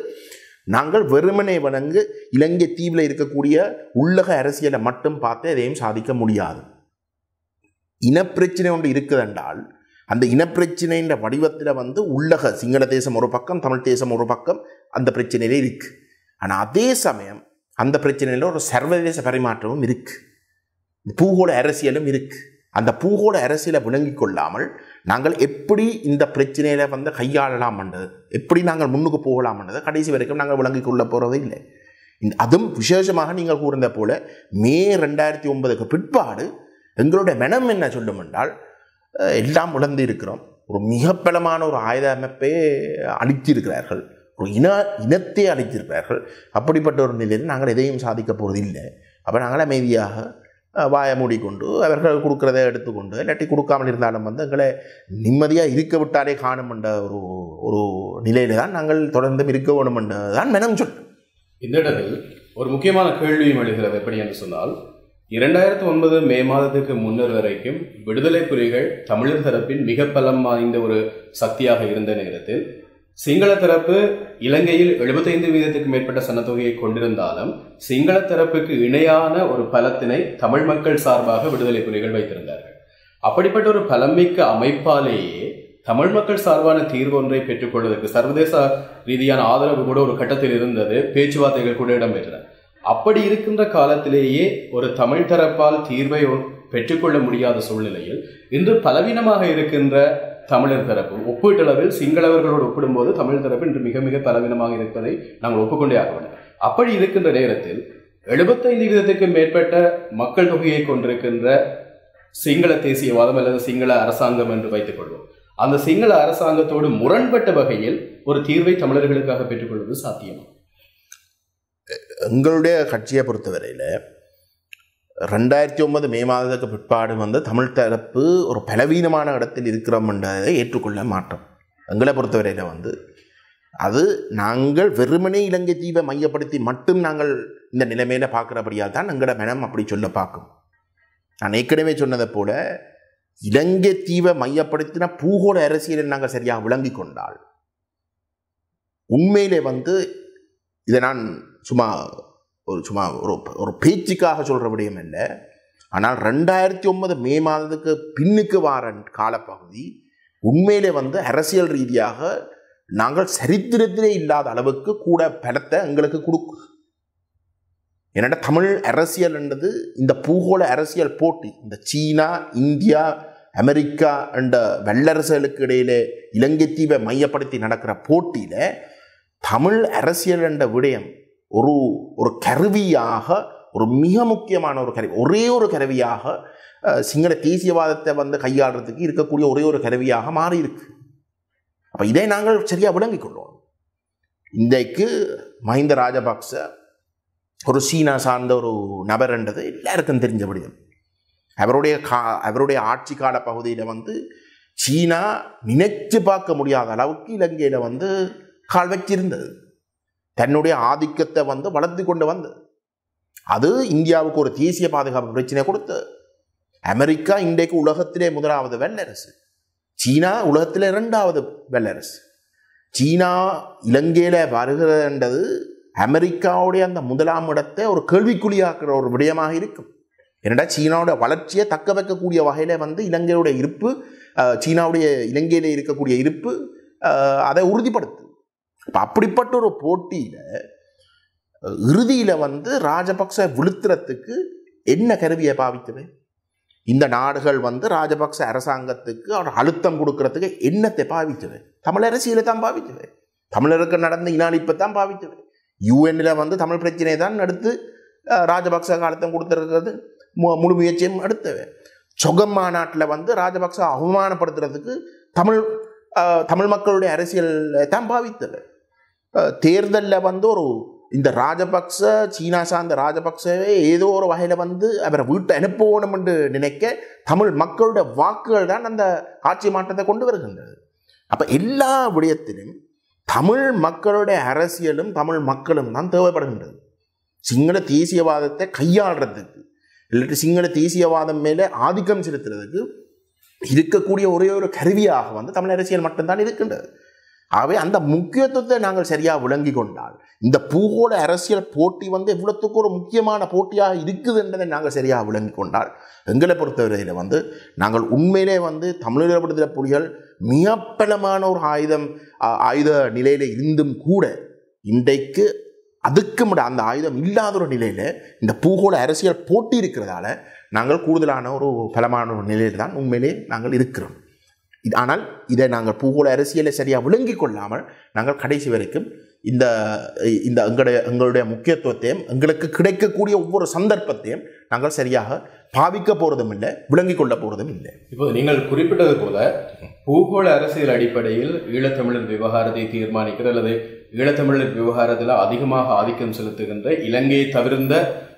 நாங்கள் வெறுமனை வணங்கு இலங்கை தீவில் இருக்கக்கூடிய உள்ளக அரசியலை மட்டும் பார்த்து எதையும் சாதிக்க முடியாது. இனப்பிரச்சனை ஒன்று இருக்குதென்றால் அந்த இனப்பிரச்சனைன்ற வடிவத்தில் வந்து உள்ளக சிங்கள தேசம் ஒரு பக்கம், தமிழ் தேசம் ஒரு பக்கம் அந்த பிரச்சனையிலே இருக்குது. ஆனால் அதே சமயம் அந்த பிரச்சனையில் ஒரு சர்வதேச பரிமாற்றமும் இருக்குது, பூகோள அரசியலும் இருக்குது. அந்த பூகோள அரசியலை விளங்கி கொள்ளாமல் நாங்கள் எப்படி இந்த பிரச்சனையில் வந்து கையாளலாம் என்றது, எப்படி நாங்கள் முன்னுக்கு போகலாம் என்றது கடைசி வரைக்கும் நாங்கள் விளங்கி கொள்ள போகிறதே இல்லை. அதுவும் விசேஷமாக நீங்கள் கூர்ந்த போல மே 2009 பிற்பாடு எங்களுடைய மனம் என்ன சொல்லும் என்றால், எல்லாம் இழந்து இருக்கிறோம். ஒரு மிக பலமான ஒரு ஆயுத அமைப்பை அளித்திருக்கிறார்கள், ஒரு இனத்தை அளித்திருக்கிறார்கள். அப்படிப்பட்ட ஒரு நிலையில் நாங்கள் எதையும் சாதிக்க போகிறது இல்லை. அப்போ நாங்கள் அமைதியாக வாயை மூடிக்கொண்டு அவர்கள் கொடுக்குறதை எடுத்துக்கொண்டு இல்லாட்டி கொடுக்காமல் இருந்தாலும் வந்து எங்களை நிம்மதியாக இருக்க விட்டாலே காணும் என்ற ஒரு நிலையில தான் நாங்கள் தொடர்ந்தும் இருக்க வேணும் என்றுதான் மனம் சொல்லும். இந்த இடத்தில் ஒரு முக்கியமான கேள்வியும் எழுகிறது. எப்படி என்று சொன்னால், 2009 மே மாதத்துக்கு முன்னர் வரைக்கும் விடுதலை புலிகள் தமிழர் தரப்பின் மிக பலம் வாய்ந்த ஒரு சக்தியாக இருந்த நேரத்தில் சிங்கள தரப்பு இலங்கையில் 75% மேற்பட்ட சனத்தொகையை கொண்டிருந்தாலும் சிங்கள தரப்புக்கு இணையான ஒரு பலத்தினை தமிழ் மக்கள் சார்பாக விடுதலை புலிகள் வைத்திருந்தார்கள். அப்படிப்பட்ட ஒரு பலமிக்க அமைப்பாலேயே தமிழ் மக்கள் சார்பான தீர்வு ஒன்றை பெற்றுக்கொள்வதற்கு சர்வதேச ரீதியான ஆதரவு கூட ஒரு கட்டத்தில் இருந்தது, பேச்சுவார்த்தைகள் கூட இடம்பெற்றன. அப்படி இருக்கின்ற காலத்திலேயே ஒரு தமிழ் தரப்பால் தீர்வை பெற்றுக்கொள்ள முடியாத சூழ்நிலையில் இன்று பலவீனமாக இருக்கின்ற தமிழர் தரப்பு ஒப்பீட்டளவில் சிங்களவர்களோடு ஒப்பிடும்போது தமிழ் தரப்பு இன்று மிக மிக பலவீனமாக இருப்பதை நாங்கள் ஒப்புக்கொண்டே ஆக வேண்டும். அப்படி இருக்கின்ற நேரத்தில் 75% மேற்பட்ட மக்கள் தொகையை கொண்டிருக்கின்ற சிங்கள தேசியவாதம் அல்லது சிங்கள அரசாங்கம் என்று வைத்துக் கொள்வோம். அந்த சிங்கள அரசாங்கத்தோடு முரண்பட்ட வகையில் ஒரு தீர்வை தமிழர்களுக்காக பெற்றுக்கொள்வது சாத்தியமா? எங்களுடைய கட்சியை பொறுத்தவரையில் 2009 மே மாதத்துக்கு பிற்பாடு வந்து தமிழ் தரப்பு ஒரு பலவீனமான இடத்தில் இருக்கிறோம் என்றதை ஏற்றுக்கொள்ள மாட்டோம். எங்களை பொறுத்தவரையில் வந்து அது நாங்கள் வெறுமனே இலங்கை தீவை மையப்படுத்தி மட்டும் நாங்கள் இந்த நிலைமையில பார்க்குறபடியால் தான் எங்களோட மனம் அப்படி சொல்ல பார்க்கும். நான் ஏற்கனவே சொன்னதை போல இலங்கை தீவை மையப்படுத்தின பூகோள அரசியலை நாங்கள் சரியாக விளங்கி கொண்டால் உண்மையிலே வந்து இதை நான் சும்மா ஒரு பேச்சுக்காக சொல்கிற விடயம் இல்லை. ஆனால் 2009 மே மாதத்துக்கு பின்னுக்கு வார காலப்பகுதி உண்மையிலே வந்து அரசியல் ரீதியாக நாங்கள் சரித்திரத்திலே இல்லாத அளவுக்கு கூட பலத்தை எங்களுக்கு கொடுக்கும். என்னடா தமிழ் அரசியல் என்றது இந்த பூகோள அரசியல் போட்டி, இந்த சீனா, இந்தியா, அமெரிக்கா என்ற வல்லரசுகளுக்கு இடையிலே இலங்கை தீவை மையப்படுத்தி நடக்கிற போட்டியில தமிழ் அரசியல் என்ற விடயம் ஒரு கருவியாக, ஒரு மிக முக்கியமான ஒரு கருவி, ஒரே ஒரு கருவியாக சிங்கள தேசியவாதத்தை வந்து கையாளுறதுக்கு இருக்கக்கூடிய ஒரே ஒரு கருவியாக மாறி இருக்கு. அப்ப இதை நாங்கள் சரியா விளங்கிக் கொள்வோம். இன்றைக்கு மஹிந்த ராஜபக்ச ஒரு சீனா சார்ந்த ஒரு நபர் என்றது எல்லாருக்கும் தெரிஞ்ச விடயம். அவருடைய ஆட்சி கால பகுதியில் வந்து சீனா நினைச்சு பார்க்க முடியாத அளவுக்கு இலங்கையில் வந்து கால் வச்சிருந்தது. தன்னுடைய ஆதிக்கத்தை வந்து வளர்த்து கொண்டு வந்தது. அது இந்தியாவுக்கு ஒரு தேசிய பாதுகாப்பு பிரச்சனை கொடுத்தது. அமெரிக்கா இன்றைக்கு உலகத்திலே முதலாவது வல்லரசு, சீனா உலகத்திலே 2வது வல்லரசு. சீனா இலங்கையில் வருகிறன்றது அமெரிக்காவுடைய அந்த முதலாம் இடத்தை ஒரு கேள்விக்குறியாக்குற ஒரு விடயமாக இருக்கும். ஏனென்றா சீனாவுடைய வளர்ச்சியை தக்க வைக்கக்கூடிய வகையில் வந்து இலங்கையுடைய இருப்பு, சீனாவுடைய இலங்கையில் இருக்கக்கூடிய இருப்பு அதை உறுதிப்படுத்து. அப்படிப்பட்ட ஒரு போட்டியில் இறுதியில் வந்து ராஜபக்ச விழுத்துறதுக்கு என்ன கருவியை பாவித்தது? இந்த நாடுகள் வந்து ராஜபக்ச அரசாங்கத்துக்கு அவர் அழுத்தம் கொடுக்கறதுக்கு என்னத்தை பாவித்தது? தமிழ் அரசியலை தான் பாவித்தது. தமிழருக்கு நடந்த இனாளிப்பை தான் பாவித்தது. யூஎன்ல வந்து தமிழ் பிரச்சனை தான் எடுத்து ராஜபக்ச அழுத்தம் கொடுத்துருக்கிறது முழு முயற்சியும் எடுத்தது. சொகம் மாநாட்டில் வந்து ராஜபக்ச அவமானப்படுத்துறதுக்கு தமிழ் மக்களுடைய அரசியல் தான் பாவித்தது. தேர்தலில் வந்து இந்த ராஜபக்ச, சீனா சார்ந்த ராஜபக்சவே ஏதோ ஒரு வகையில் வந்து அவரை வீட்டை அனுப்பணும் என்று நினைக்க தமிழ் மக்களுடைய வாக்குகள் தான் அந்த ஆட்சி மாற்றத்தை கொண்டு வருகின்றது. அப்போ எல்லா விடயத்திலும் தமிழ் மக்களுடைய அரசியலும் தமிழ் மக்களும் தான் தேவைப்படுகின்றது. சிங்கள தேசியவாதத்தை கையாளுறதுக்கு, இல்லாட்டி சிங்கள தேசியவாதம் மேலே ஆதிக்கம் செலுத்துறதுக்கு இருக்கக்கூடிய ஒரே ஒரு கருவியாக வந்து தமிழ் அரசியல் மட்டும்தான் இருக்கின்றது. ஆகவே அந்த முக்கியத்துவத்தை நாங்கள் சரியாக விளங்கி கொண்டால், இந்த பூகோள அரசியல் போட்டி வந்து எவ்வளவுக்கு ஒரு முக்கியமான போட்டியாக இருக்குது என்பதை நாங்கள் சரியாக விளங்கி கொண்டால், எங்களை பொறுத்தவரையில் வந்து நாங்கள் உண்மையிலே வந்து தமிழீழ விடுதலை புலிகள் மிக பலமான ஒரு ஆயுத நிலையில் இருந்தும் கூட இன்றைக்கு அதுக்கு அந்த ஆயுதம் இல்லாத ஒரு நிலையில் இந்த பூகோள அரசியல் போட்டி இருக்கிறதால நாங்கள் கூடுதலான ஒரு பலமான ஒரு நிலையில் தான் உண்மையிலே நாங்கள் இருக்கிறோம். ஆனால் இதை நாங்கள் பூகோள அரசியலை சரியாக விளங்கி கொள்ளாமல் நாங்கள் கடைசி வரைக்கும் இந்த எங்களுடைய முக்கியத்துவத்தையும் எங்களுக்கு கிடைக்கக்கூடிய ஒவ்வொரு சந்தர்ப்பத்தையும் நாங்கள் சரியாக பாவிக்க போகிறதும் இல்லை, விளங்கி கொள்ள போகிறதும் இல்லை. இப்போது நீங்கள் குறிப்பிட்டது போல பூகோள அரசியல் அடிப்படையில் ஈழத்தமிழர் விவகாரத்தை தீர்மானிக்கிற அல்லது ஈழத்தமிழர் விவகாரத்தில் அதிகமாக ஆதிக்கம் செலுத்துகின்ற இலங்கையை தவிர்ந்த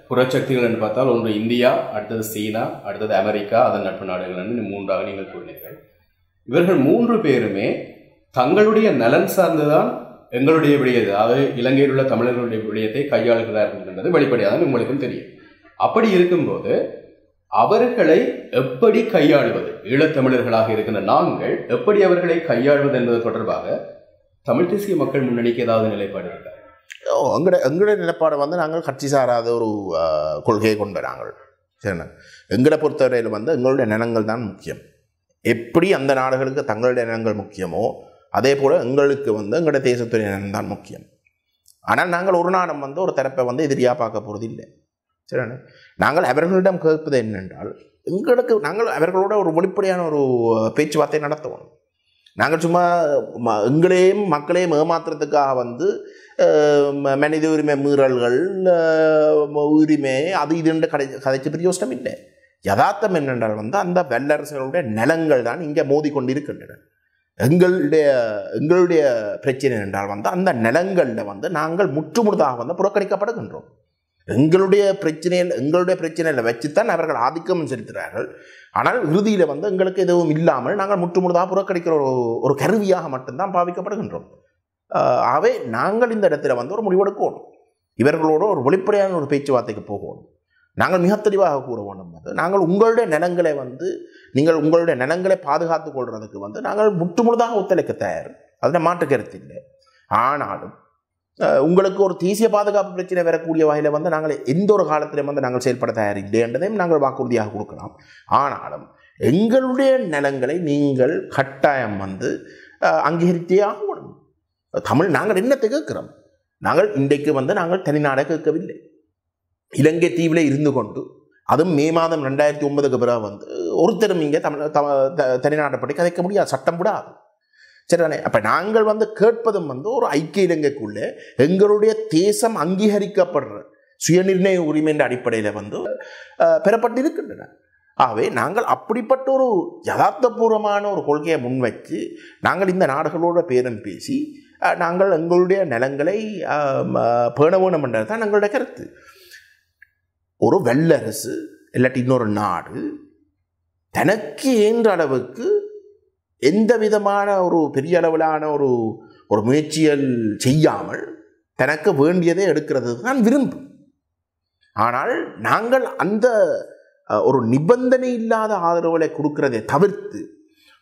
புறச்சக்திகள் என்று பார்த்தால் ஒன்று இந்தியா, அடுத்தது சீனா, அடுத்தது அமெரிக்கா, அதன் நட்பு நாடுகள் என்று 3ஆக நீங்கள் கூறினீர்கள். இவர்கள் 3 பேருமே தங்களுடைய நலன் சார்ந்துதான் எங்களுடைய விடயத்தை, அதாவது இலங்கையில் உள்ள தமிழர்களுடைய விடயத்தை கையாளுகிறார்கள் என்பது வெளிப்படையாக உங்களுக்கும் தெரியும். அப்படி இருக்கும்போது அவர்களை எப்படி கையாளுவது, ஈழத்தமிழர்களாக இருக்கின்ற நாங்கள் எப்படி அவர்களை கையாளுவது என்பது தொடர்பாக தமிழ் தேசிய மக்கள் முன்னணிக்கு ஏதாவது நிலைப்பாடு இருக்கா? எங்களுடைய நிலைப்பாடு வந்து நாங்கள் கட்சி சாராத ஒரு கொள்கையை கொண்டு வராங்கள். சரிண்ணா, எங்களை பொறுத்தவரையில் வந்து எங்களுடைய நிலங்கள் தான் முக்கியம். எப்படி அந்த நாடுகளுக்கு தங்களுடைய நிலங்கள் முக்கியமோ அதே போல் எங்களுக்கு வந்து எங்களுடைய தேசத்துடைய நிலம் தான் முக்கியம். ஆனால் நாங்கள் ஒரு நாடம் வந்து ஒரு தரப்பை வந்து எதிரியாக பார்க்க போகிறது இல்லை. சரிண்ணா, நாங்கள் அவர்களிடம் கேட்பது என்னென்றால் நாங்கள் அவர்களோட ஒரு வெளிப்படையான ஒரு பேச்சுவார்த்தை நடத்துவோம். நாங்கள் சும்மா எங்களையும் மக்களையும் ஏமாத்துறதுக்காக வந்து மனித உரிமை மீறல்கள் உரிமை அது இதுன்ற கதைச்சு பிரயோசனம் இல்லை. யதார்த்தம் என்னென்றால் வந்து அந்த வல்லரசுகளுடைய நிலங்கள் தான் இங்கே மோதி கொண்டிருக்கின்றன. எங்களுடைய பிரச்சனை என்றால் வந்து அந்த நிலங்களில் வந்து நாங்கள் முற்றுமுழுதாக வந்து புறக்கணிக்கப்படுகின்றோம். எங்களுடைய பிரச்சனையில் வச்சுத்தான் அவர்கள் ஆதிக்கம் செலுத்துகிறார்கள். ஆனால் இறுதியில் வந்து எங்களுக்கு எதுவும் இல்லாமல் நாங்கள் முற்றுமுழுதாக புறக்கணிக்கிற ஒரு கருவியாக மட்டும்தான் பாவிக்கப்படுகின்றோம். ஆகவே நாங்கள் இந்த இடத்துல வந்து ஒரு முடிவெடுக்கணும். இவர்களோட ஒரு வெளிப்படையான ஒரு பேச்சுவார்த்தைக்கு போகணும். நாங்கள் மிக தெளிவாக கூற வேண்டும் வந்து நாங்கள் உங்களுடைய நிலங்களை வந்து நீங்கள் உங்களுடைய நிலங்களை பாதுகாத்துக் கொள்வதற்கு வந்து நாங்கள் முற்றுமுழுதாக ஒத்துழைக்க தயார், அதில் மாற்று கருத்து இல்லை. ஆனாலும் உங்களுக்கு ஒரு தேசிய பாதுகாப்பு பிரச்சனை வரக்கூடிய வகையில் வந்து நாங்கள் எந்த ஒரு காலத்திலும் வந்து நாங்கள் செயல்பட தயாரில்லை என்றதையும் நாங்கள் வாக்குறுதியாக கொடுக்கலாம். ஆனாலும் எங்களுடைய நிலங்களை நீங்கள் கட்டாயம் வந்து அங்கீகரித்தே ஆகணும். நாங்கள் என்னத்தை கேட்கிறோம்? நாங்கள் இன்றைக்கு வந்து நாங்கள் தனிநாடை கேட்கவில்லை. இலங்கை தீவில் இருந்து கொண்டு அதுவும் மே மாதம் 2009 பிறகு வந்து ஒருத்தரும் இங்கே தனிநாட்டை கதைக்க முடியாது, சட்டம் விடாது. சரிதானே? அப்போ நாங்கள் வந்து கேட்பதும் வந்து ஒரு ஐக்கிய இலங்கைக்குள்ளே எங்களுடைய தேசம் அங்கீகரிக்கப்படுற சுயநிர்ணய உரிமையின் அடிப்படையில் வந்து பெறப்பட்டிருக்கின்றன. ஆகவே நாங்கள் அப்படிப்பட்ட ஒரு யதார்த்தபூர்வமான ஒரு கொள்கையை முன்வைத்து நாங்கள் இந்த நாடுகளோட பேரம் பேசி நாங்கள் எங்களுடைய நிலங்களை பேண வேணும் என்றது தான் எங்களுடைய கருத்து. ஒரு வல்லரசு இல்லாட்டி இன்னொரு நாடு தனக்கு ஏன்ற அளவுக்கு எந்த விதமான ஒரு பெரிய அளவிலான ஒரு முயற்சிகள் செய்யாமல் தனக்கு வேண்டியதை எடுக்கிறது தான் விரும்பு. ஆனால் நாங்கள் அந்த ஒரு நிபந்தனை இல்லாத ஆதரவுகளை கொடுக்கிறதை தவிர்த்து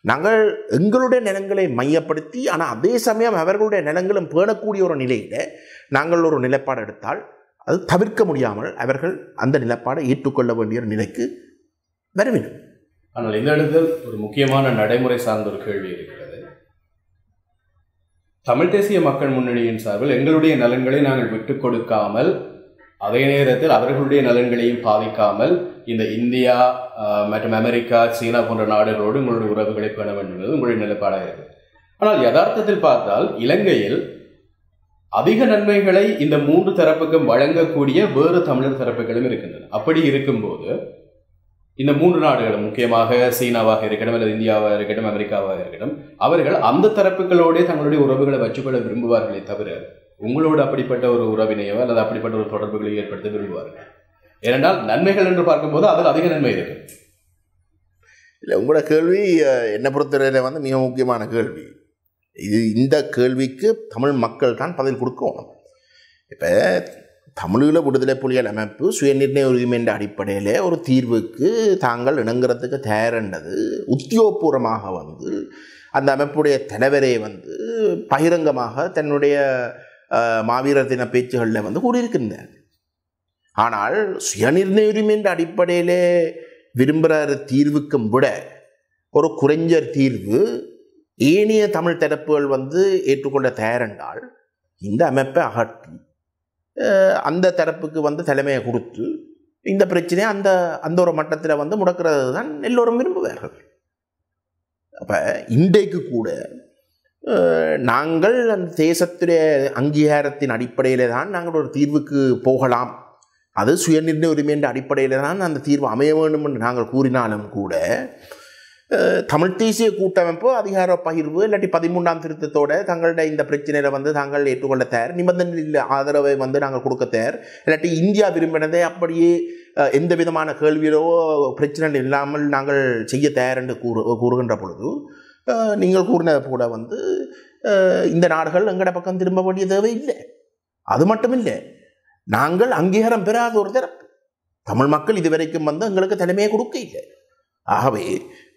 நாங்கள் எங்களுடைய நிலங்களை மையப்படுத்தி ஆனால் அதே சமயம் அவர்களுடைய நிலங்களும் பேணக்கூடிய ஒரு நிலையில் நாங்கள் ஒரு நிலைப்பாடு எடுத்தால் அது தவிர்க்க முடியாமல் அவர்கள் அந்த நிலைப்பாடை ஏற்றுக்கொள்ள வேண்டிய நிலைக்கு வர வேண்டும். ஆனால் இந்த இடத்தில் ஒரு முக்கியமான நடைமுறை சார்ந்த ஒரு கேள்வி இருக்கிறது. தமிழ் தேசிய மக்கள் முன்னணியின் சார்பில் எங்களுடைய நலன்களை நாங்கள் விட்டுக் கொடுக்காமல் அதே நேரத்தில் அவர்களுடைய நலன்களையும் பாதிக்காமல் இந்த இந்தியா மற்றும் அமெரிக்கா, சீனா போன்ற நாடுகளோடு உங்களுடைய உறவுகளை பேண வேண்டும் என்பது உங்களுடைய நிலைப்பாடாக இருக்குது. ஆனால் யதார்த்தத்தில் பார்த்தால் இலங்கையில் அதிக நன்மைகளை இந்த 3 தரப்புக்கும் வழங்கக்கூடிய வேறு தமிழர் தரப்புகளும் இருக்கின்றன. அப்படி இருக்கும்போது இந்த 3 நாடுகளும் முக்கியமாக சீனாவாக இருக்கட்டும் அல்லது இந்தியாவாக இருக்கட்டும் அமெரிக்காவாக இருக்கட்டும் அவர்கள் அந்த தரப்புகளோட தங்களுடைய உறவுகளை வச்சுக்கொள்ள விரும்புவார்களே தவிர உங்களோடு அப்படிப்பட்ட ஒரு உறவினையோ அல்லது அப்படிப்பட்ட ஒரு தொடர்புகளை ஏற்படுத்த விரும்புவார்கள். ஏனென்றால் நன்மைகள் என்று பார்க்கும்போது அதில் அதிக நன்மை இருக்கு. இல்லை, உங்களோட கேள்வி என்னை பொறுத்தவரையில் வந்து மிக முக்கியமான கேள்வி. இந்த கேள்விக்கு தமிழ் மக்கள் தான் பதில் கொடுக்கணும். இப்போ தமிழீழ விடுதலை புலிகள் அமைப்பு சுயநிர்ணய உரிமை என்ற அடிப்படையில் ஒரு தீர்வுக்கு தாங்கள் இணங்குறதுக்கு தயாரின்றது உத்தியோகபூர்வமாக வந்து அந்த அமைப்புடைய தலைவரே வந்து பகிரங்கமாக தன்னுடைய மாவீரர் தின பேச்சுகளில் வந்து கூறியிருக்கின்றார். ஆனால் சுயநிர்ணய உரிமை என்ற அடிப்படையிலே விரும்புகிற தீர்வுக்கும் விட ஒரு குறைஞ்ச தீர்வு ஏனைய தமிழ் தரப்புகள் வந்து ஏற்றுக்கொள்ள தயாரென்றால் இந்த அமைப்பை அகற்றி அந்த தரப்புக்கு வந்து தலைமையை கொடுத்து இந்த பிரச்சனையை அந்த ஒரு மட்டத்தில் வந்து முடக்கிறது தான் எல்லோரும் விரும்புவார்கள். அப்போ இன்றைக்கு கூட நாங்கள் அந்த தேசத்துடைய அங்கீகாரத்தின் அடிப்படையில் தான் நாங்கள் ஒரு தீர்வுக்கு போகலாம், அது சுயநிர்ணய உரிமை என்ற அடிப்படையில் தான் அந்த தீர்வு அமைய வேண்டும் என்று நாங்கள் கூறினாலும் கூட தமிழ் தேசிய கூட்டமைப்பு அதிகார பகிர்வு இல்லாட்டி 13ஆம் திருத்தத்தோடு தங்களுடைய இந்த பிரச்சனையில் வந்து தாங்கள் ஏற்றுக்கொள்ள தயார், நிபந்தனை ஆதரவை வந்து நாங்கள் கொடுக்க தயார், இல்லாட்டி இந்தியா விரும்பினதை அப்படியே எந்த விதமான கேள்வியோ பிரச்சனை இல்லாமல் நாங்கள் செய்ய தயார் என்று கூறுகின்ற பொழுது நீங்கள் கூறினதை கூட வந்து இந்த நாடுகள் எங்கட பக்கம் திரும்ப வேண்டிய தேவை இல்லை. அது மட்டும் இல்லை, நாங்கள் அங்கீகாரம் பெறாத ஒரு தரப்பு தமிழ் மக்கள் இதுவரைக்கும் வந்து எங்களுக்கு தலைமையை கொடுக்க இல்லை. ஆகவே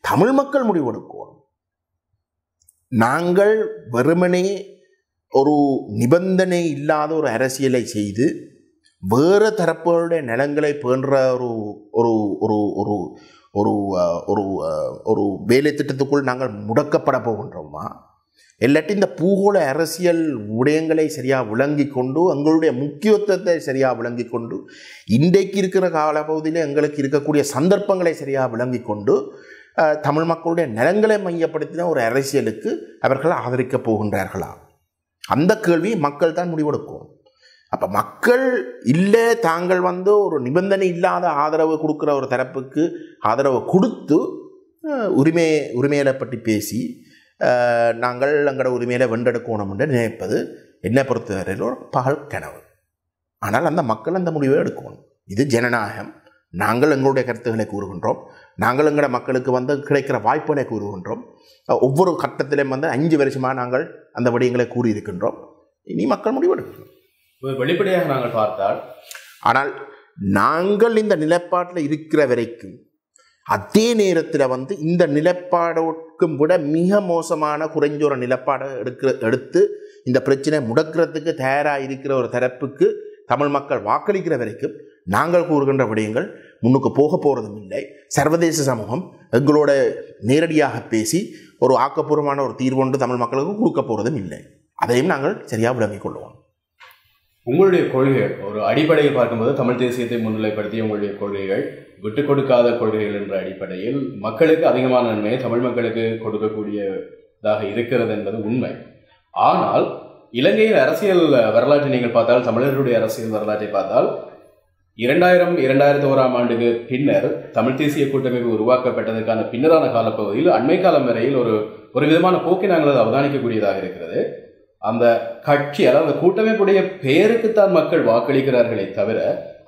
தமிழ் மக்கள் முடிவெடுக்கணும். நாங்கள் வெறுமனே ஒரு நிபந்தனை இல்லாத ஒரு அரசியலை செய்து வேறு தரப்புகளுடைய நிலங்களை பேணுற ஒரு ஒரு ஒரு ஒரு ஒரு ஒரு வேலை திட்டத்துக்குள் நாங்கள் முடக்கப்பட போகின்றோமா, இல்லாட்டி இந்த பூகோள அரசியல் விடயங்களை சரியாக விளங்கி கொண்டு எங்களுடைய முக்கியத்துவத்தை சரியாக விளங்கி கொண்டு இன்றைக்கு இருக்கிற காலப்பகுதியில் எங்களுக்கு இருக்கக்கூடிய சந்தர்ப்பங்களை சரியாக விளங்கி கொண்டு தமிழ் மக்களுடைய நலன்களை மையப்படுத்தின ஒரு அரசியலுக்கு அவர்கள் ஆதரிக்கப் போகின்றார்களா? அந்த கேள்வி மக்கள் தான் முடிவெடுக்கும். அப்போ மக்கள் இல்லை, தாங்கள் ஒரு நிபந்தனை இல்லாத ஆதரவு கொடுக்குற ஒரு தரப்புக்கு ஆதரவு கொடுத்து உரிமைகளை பற்றி பேசி நாங்கள் எங்களோட உரிமையில வென்றெடுக்கணும் என்று நினைப்பது என்னை பொறுத்தவரையில் ஒரு பகல் கனவு. ஆனால் அந்த மக்கள் அந்த முடிவை எடுக்கணும். இது ஜனநாயகம். நாங்கள் எங்களுடைய கருத்துக்களை கூறுகின்றோம். நாங்கள் எங்களோட மக்களுக்கு கிடைக்கிற வாய்ப்புகளை கூறுகின்றோம். ஒவ்வொரு கட்டத்திலும் 5 வருஷமாக நாங்கள் அந்த விடயங்களை கூறியிருக்கின்றோம். இனி மக்கள் முடிவெடுக்கணும். வெளிப்படையாக நாங்கள் பார்த்தால், ஆனால் நாங்கள் இந்த நிலைப்பாட்டில் இருக்கிற வரைக்கும் அதே நேரத்தில் இந்த நிலைப்பாடுக்கும் விட மிக மோசமான குறைஞ்சோர நிலைப்பாடை எடுத்து இந்த பிரச்சனை முடக்கிறதுக்கு தயாராக இருக்கிற ஒரு தரப்புக்கு தமிழ் மக்கள் வாக்களிக்கிற வரைக்கும் நாங்கள் கூறுகின்ற விடயங்கள் முன்னுக்கு போக போகிறதும் இல்லை. சர்வதேச சமூகம் எங்களோட நேரடியாக பேசி ஒரு ஆக்கப்பூர்வமான ஒரு தீர்வு தமிழ் மக்களுக்கு கொடுக்க போகிறதும் இல்லை. அதையும் நாங்கள் சரியாக விளங்கிக் கொள்வோம். உங்களுடைய கொள்கைகள் ஒரு அடிப்படையில் பார்க்கும்போது தமிழ் தேசியத்தை முன்னிலைப்படுத்திய உங்களுடைய கொள்கைகள் விட்டுக் கொடுக்காத கொள்கைகள் என்ற அடிப்படையில் மக்களுக்கு அதிகமான நன்மையை தமிழ் மக்களுக்கு கொடுக்கக்கூடியதாக இருக்கிறது என்பது உண்மை. ஆனால் இலங்கையின் அரசியல் வரலாற்றை நீங்கள் பார்த்தால், தமிழர்களுடைய அரசியல் வரலாற்றை பார்த்தால் 2001ஆம் ஆண்டுக்கு பின்னர் தமிழ் தேசிய கூட்டமைப்பு உருவாக்கப்பட்டதற்கான பின்னரான காலப்பகுதியில் அண்மை காலம் வரையில் ஒரு விதமான போக்கை நாங்கள் அவதானிக்கக்கூடியதாக இருக்கிறது. அந்த கட்சி, அதாவது அந்த கூட்டமைப்புடைய பெயருக்குத்தான் மக்கள் வாக்களிக்கிறார்களே தவிர